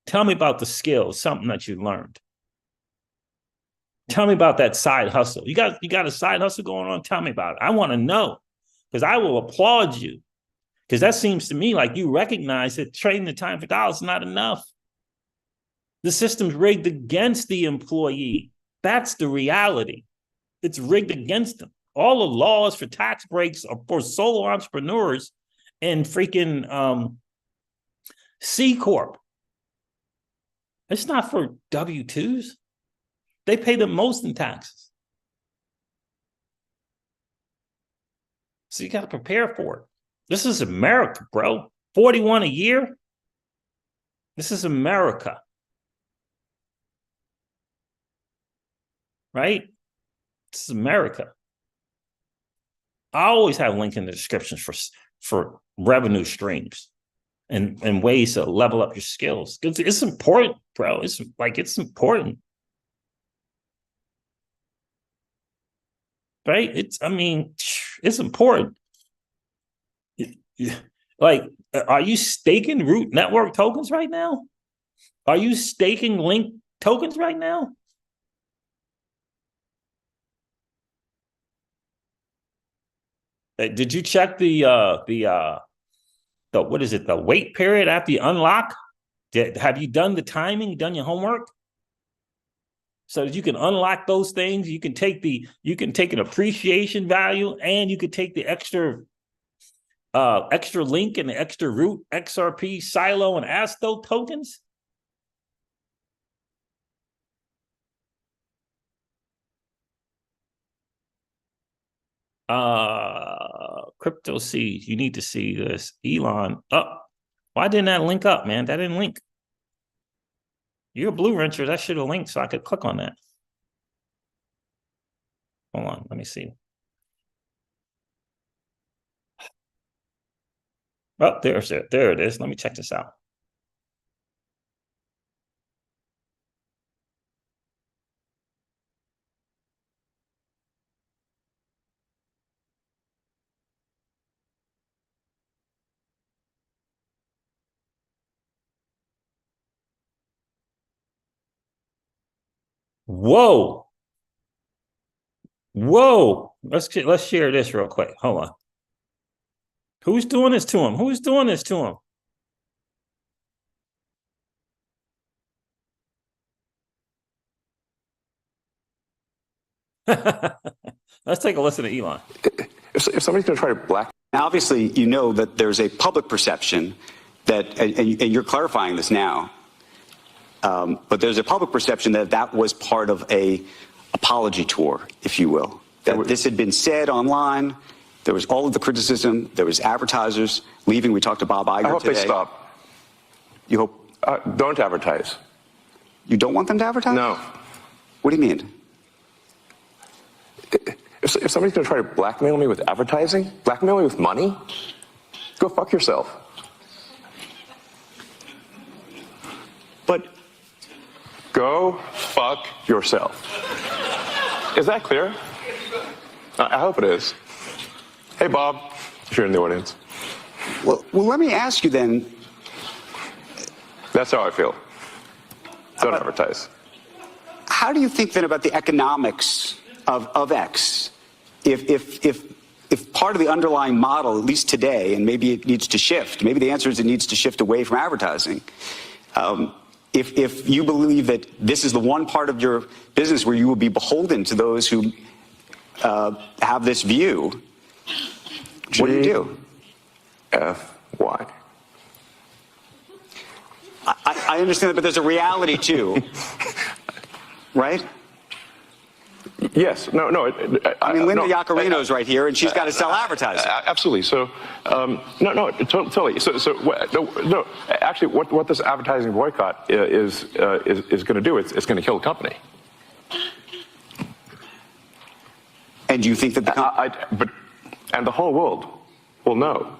Tell me about the skills, something that you learned. Tell me about that side hustle. You got a side hustle going on? Tell me about it. I want to know, because I will applaud you, because that seems to me like you recognize that trading the time for dollars is not enough. The system's rigged against the employee. That's the reality. It's rigged against them. All the laws for tax breaks are for solo entrepreneurs and freaking C Corp. It's not for W-2s. They pay the most in taxes. So you got to prepare for it. This is America, bro. 41 a year. This is America. Right? This is America. I always have a link in the descriptions for revenue streams and ways to level up your skills. It's important, bro. It's important. Right? It's important. Like, are you staking Root Network tokens right now? Are you staking Link tokens right now? Did you check the what is it, the wait period after you unlock? Have you done the timing, done your homework? So that you can unlock those things. You can take an appreciation value, and you could take the extra link and the extra root XRP, Silo, and Asto tokens. Crypto Seeds, you need to see this. Elon up. Why didn't that link up, man? That didn't link. You're a Blue Rancher. That should have linked so I could click on that. Hold on, let me see. Oh, there it is. Let me check this out. Whoa. Let's share this real quick. Hold on. Who's doing this to him? Who's doing this to him? Let's take a listen to Elon. If somebody's going to try to black. Obviously, you know that there's a public perception that, and you're clarifying this now, but there's a public perception that that was part of a apology tour, if you will. That this had been said online. There was all of the criticism. There was advertisers leaving. We talked to Bob Iger today. I hope they stop. You hope? Don't advertise. You don't want them to advertise? No. What do you mean? If somebody's going to try to blackmail me with advertising, blackmail me with money, go fuck yourself. But go fuck yourself. Is that clear? I hope it is. Hey, Bob, if you're in the audience. well, let me ask you then. That's how I feel. Don't advertise. How do you think then about the economics of X? If part of the underlying model, at least today, and maybe it needs to shift, maybe the answer is it needs to shift away from advertising. If you believe that this is the one part of your business where you will be beholden to those who have this view, what do you do? F-Y. I understand that, but there's a reality too, right? Yes. No. I mean, Linda no, Yaccarino's right here, and she's got to sell advertising. Absolutely. So, totally. No. Actually, what this advertising boycott is going to do, it's going to kill the company. And do you think that and the whole world will know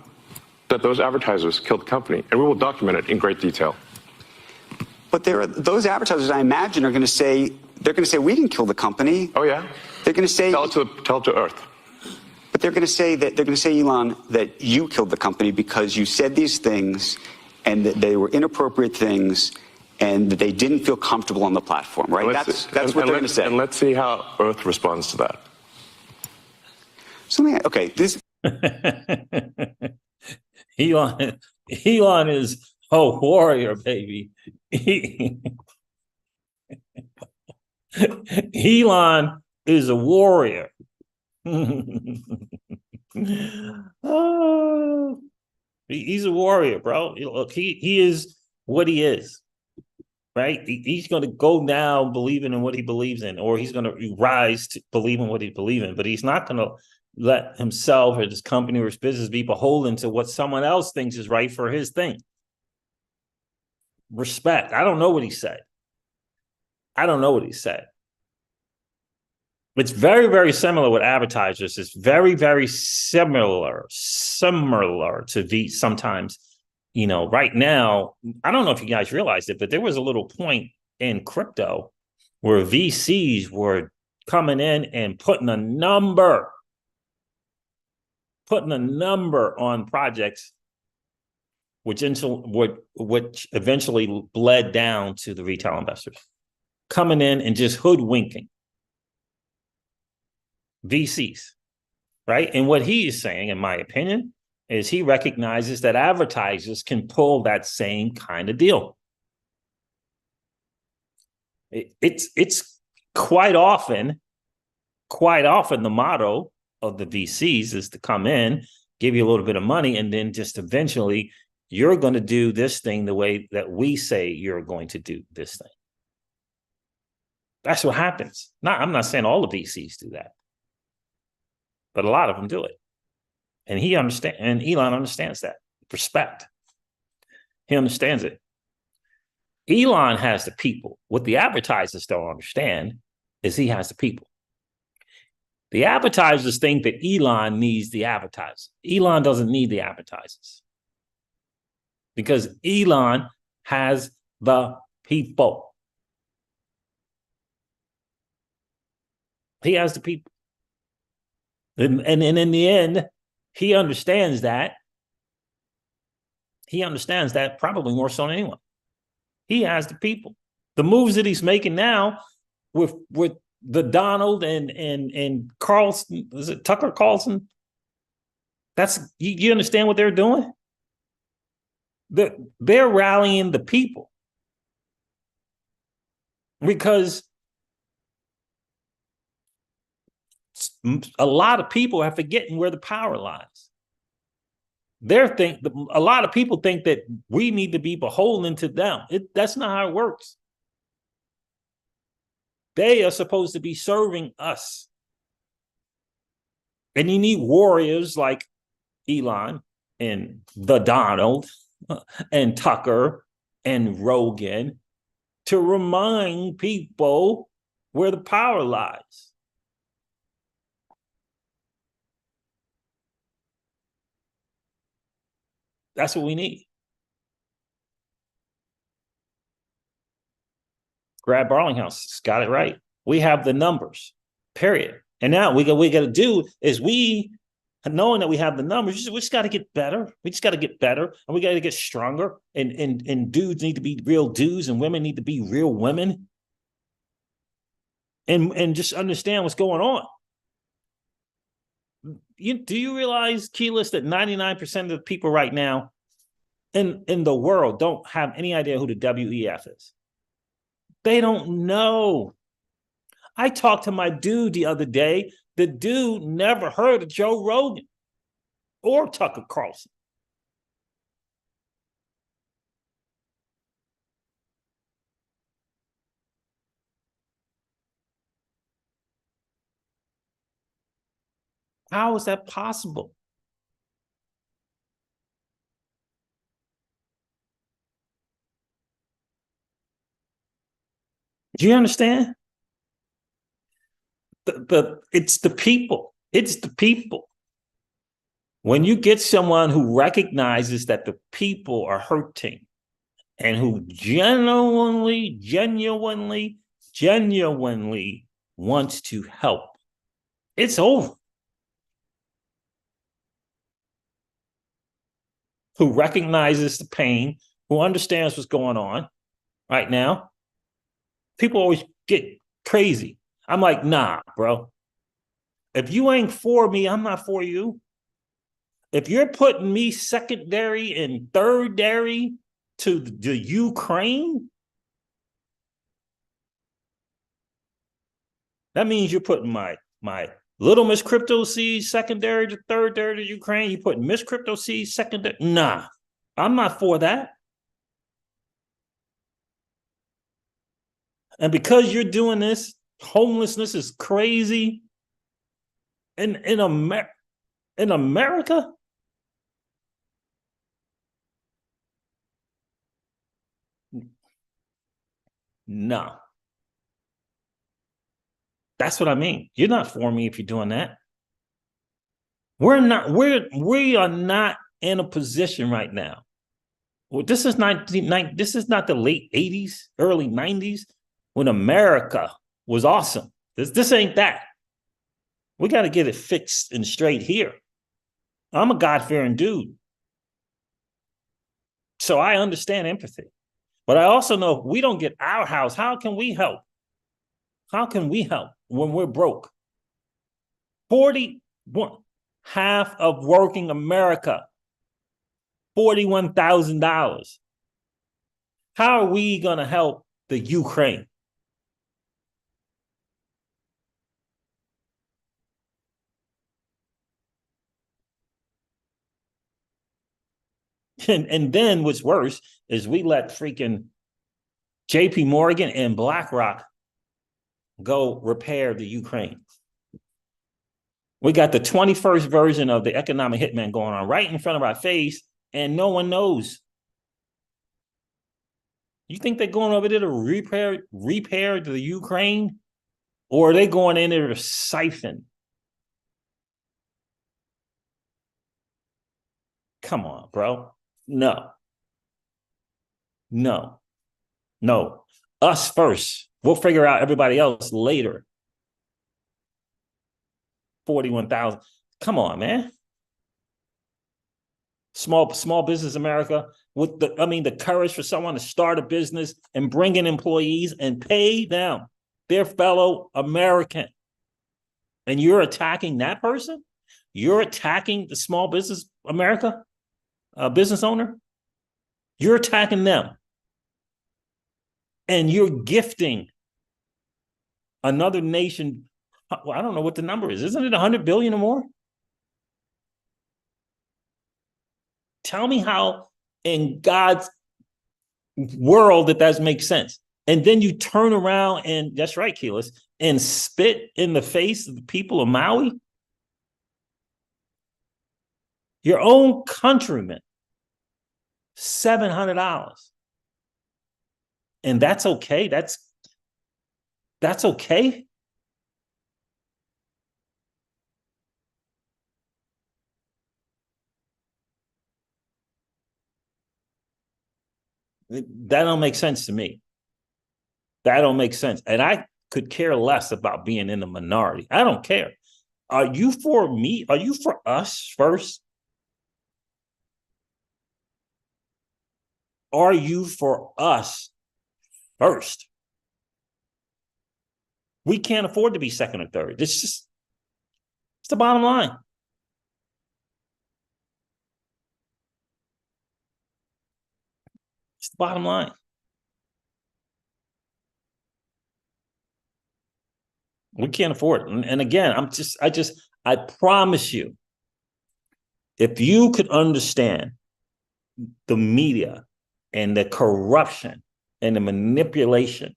that those advertisers killed the company, and we will document it in great detail. But those advertisers, I imagine, are going to say, we didn't kill the company. Oh yeah. They're going to say, tell it to Earth. But they're going to say, Elon, that you killed the company because you said these things, and that they were inappropriate things, and that they didn't feel comfortable on the platform, right? That's what they're going to say. And let's see how Earth responds to that. This. Elon is a warrior, baby. Elon is a warrior. Oh, he's a warrior, bro. Look, he is what he is, right? He's going to go down believing in what he believes in, or he's going to rise to believe in what he believes in, but he's not going to let himself or his company or his business be beholden to what someone else thinks is right for his thing. Respect. I don't know what he said. It's very, very similar with advertisers. It's very, very similar to sometimes, right now, I don't know if you guys realized it, but there was a little point in crypto where VCs were coming in and putting a number on projects, which eventually bled down to the retail investors coming in and just hoodwinking VCs, right? And what he is saying, in my opinion, is he recognizes that advertisers can pull that same kind of deal. It's quite often the motto of the VCs is to come in, give you a little bit of money, and then just eventually you're going to do this thing the way that we say you're going to do this thing. That's what happens. I'm not saying all the VCs do that, but a lot of them do it. And Elon understands that. Respect. He understands it. Elon has the people. What the advertisers don't understand is he has the people. The advertisers think that Elon needs the advertisers. Elon doesn't need the advertisers because Elon has the people. He has the people. And in the end, he understands that. He understands that probably more so than anyone. He has the people. The moves that he's making now with the Donald and Carlson, is it Tucker Carlson? That's you understand what they're doing? They're rallying the people because a lot of people are forgetting where the power lies. A lot of people think that we need to be beholden to them. That's not how it works. They are supposed to be serving us. And you need warriors like Elon and the Donald and Tucker and Rogan to remind people where the power lies. That's what we need. Brad Barlinghouse got it right. We have the numbers, period. And now we got to do is knowing that we have the numbers, we just got to get better. We just got to get better, and we got to get stronger. And dudes need to be real dudes, and women need to be real women. And just understand what's going on. Do you realize, Keyless, that 99% of the people right now in the world don't have any idea who the WEF is? They don't know. I talked to my dude the other day. The dude never heard of Joe Rogan or Tucker Carlson. How is that possible? Do you understand? It's the people. It's the people. When you get someone who recognizes that the people are hurting and who genuinely wants to help, it's over. Who recognizes the pain, who understands what's going on right now. People always get crazy. I'm like, nah, bro. If you ain't for me, I'm not for you. If you're putting me secondary and thirdary to the Ukraine, that means you're putting my Little Miss Crypto Seed secondary to thirdary to Ukraine. You put Miss Crypto Seed secondary. Nah, I'm not for that. And because you're doing this, homelessness is crazy. In America, no. That's what I mean. You're not for me if you're doing that. We are not in a position right now. Well, this is not the late 80s, early 90s when America was awesome. This ain't that. We got to get it fixed and straight here. I'm a God-fearing dude. So I understand empathy. But I also know if we don't get our house, how can we help? How can we help when we're broke? 41, half of working America, $41,000. How are we going to help the Ukraine? And then what's worse is we let freaking JP Morgan and BlackRock go repair the Ukraine. We got the 21st version of the economic hitman going on right in front of our face, and no one knows. You think they're going over there to repair the Ukraine? Or are they going in there to siphon? Come on, bro. No. Us first. We'll figure out everybody else later. 41,000. Come on, man. Small business America with the courage for someone to start a business and bring in employees and pay them their fellow American. And you're attacking that person? You're attacking the small business America business owner? You're attacking them. And you're gifting another nation. Well, I don't know what the number is. Isn't it 100 billion or more? Tell me how in God's world that makes sense. And then you turn around and, that's right, Keelis, and spit in the face of the people of Maui. Your own countrymen, $700. And that's okay. That's okay. That don't make sense to me. That don't make sense. And I could care less about being in the minority. I don't care. Are you for me? Are you for us first? Are you for us first? We can't afford to be second or third. It's the bottom line. It's the bottom line. We can't afford it. And again, I promise you, if you could understand the media and the corruption and the manipulation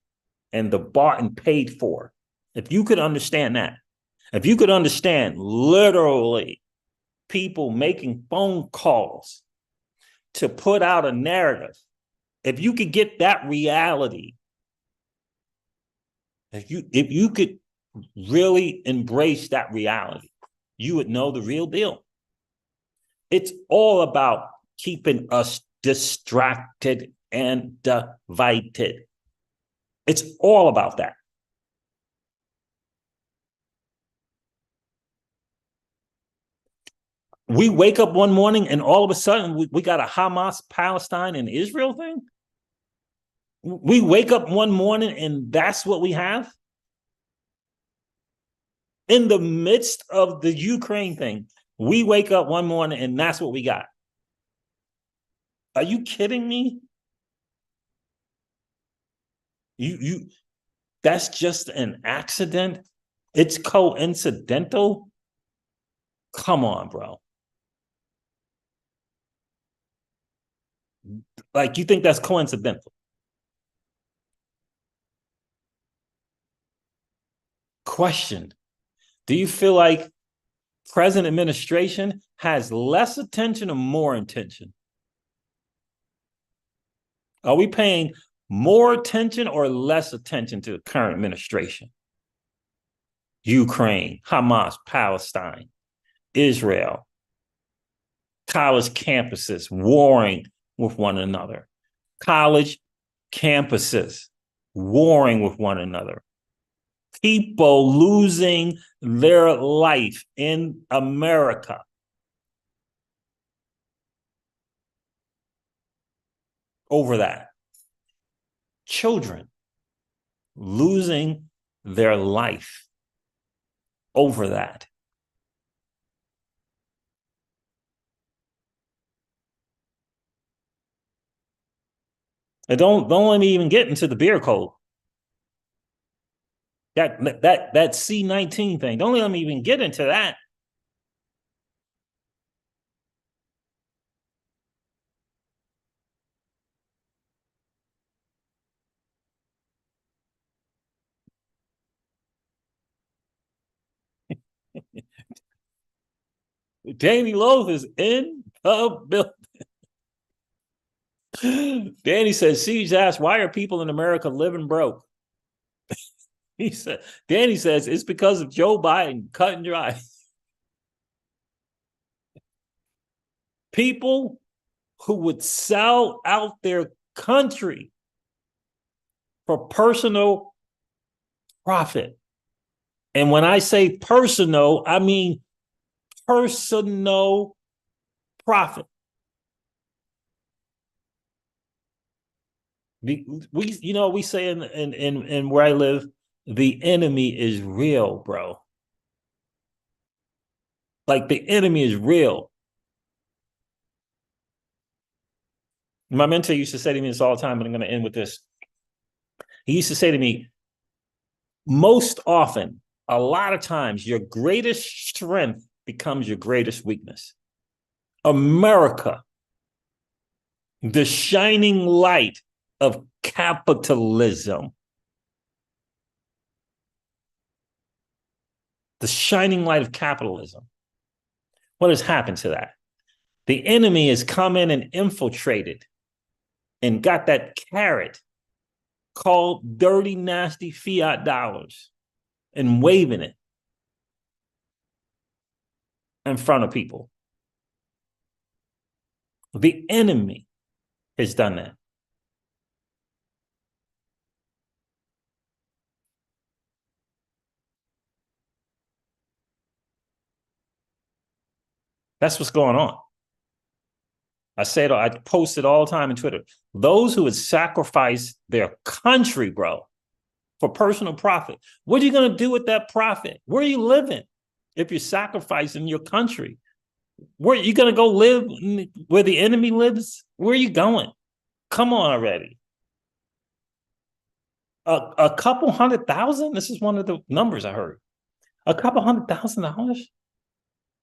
and the bought and paid for, if you could understand that, If you could understand literally people making phone calls to put out a narrative, if you could get that reality, if you could really embrace that reality, you would know the real deal. It's all about keeping us distracted and divided. It's all about that. We wake up one morning and all of a sudden we got a Hamas, Palestine, and Israel thing. We wake up one morning and that's what we have. In the midst of the Ukraine thing, we wake up one morning and that's what we got. Are you kidding me? That's just an accident. It's coincidental. Come on, bro. Like, you think that's coincidental? Question. Do you feel like present administration has less attention or more attention? Are we paying more attention or less attention to the current administration? Ukraine, Hamas, Palestine, Israel, college campuses warring with one another, college campuses warring with one another, people losing their life in America. Over that. Children losing their life over that. And don't let me even get into the beer code. That C-19 thing. Don't let me even get into that. Danny Loaf is in the building. Danny says, Siege asked, why are people in America living broke? Danny says, it's because of Joe Biden, cut and dry. People who would sell out their country for personal profit. And when I say personal, I mean personal profit. We say in where I live, the enemy is real, bro. Like, the enemy is real. My mentor used to say to me this all the time, and I'm going to end with this. He used to say to me, most often, a lot of times, your greatest strength becomes your greatest weakness. America, the shining light of capitalism. The shining light of capitalism. What has happened to that? The enemy has come in and infiltrated and got that carrot called dirty, nasty fiat dollars and waving it in front of people. The enemy has done that. That's what's going on. I post it all the time on Twitter. Those who would sacrifice their country, bro, for personal profit. What are you going to do with that profit? Where are you living if you're sacrificing your country? Where are you going to go live where the enemy lives? Where are you going? Come on already. A couple $100,000? This is one of the numbers I heard. A couple $100,000?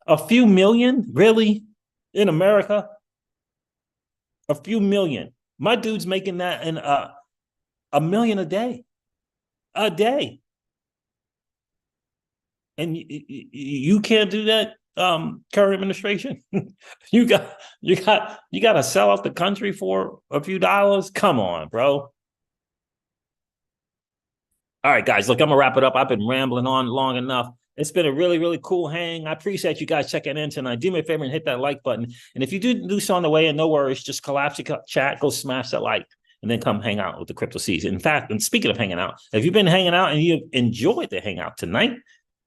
A few million? Really? In America? A few million. My dude's making that in $1 million a day. A day. And you can't do that, current administration. you got to sell out the country for a few dollars. Come on, bro. All right, guys, look, I'm gonna wrap it up. I've been rambling on long enough. It's been a really, really cool hang. I appreciate you guys checking in tonight. Do me a favor and hit that like button. And if you do so on the way, and no worries, just collapse your chat, go smash that like, and then come hang out with the Crypto Season. In fact, and speaking of hanging out, if you've been hanging out and you enjoyed the hangout tonight,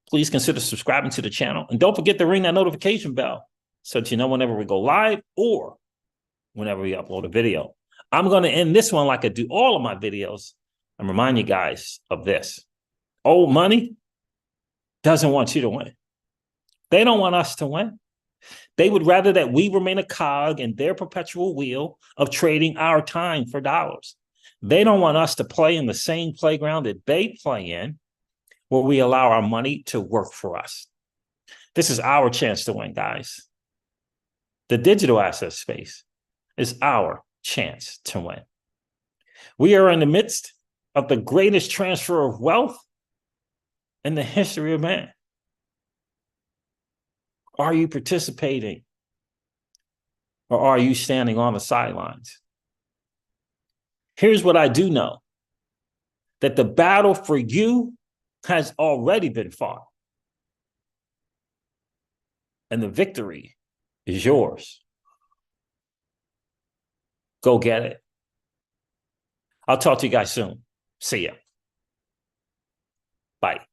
please consider subscribing to the channel. And don't forget to ring that notification bell so that you know whenever we go live or whenever we upload a video. I'm going to end this one like I do all of my videos and remind you guys of this. Old money doesn't want you to win. They don't want us to win. They would rather that we remain a cog in their perpetual wheel of trading our time for dollars. They don't want us to play in the same playground that they play in, where we allow our money to work for us. This is our chance to win, guys. The digital asset space is our chance to win. We are in the midst of the greatest transfer of wealth in the history of man. Are you participating? Or are you standing on the sidelines? Here's what I do know, that the battle for you has already been fought. And the victory is yours. Go get it. I'll talk to you guys soon. See ya. Bye.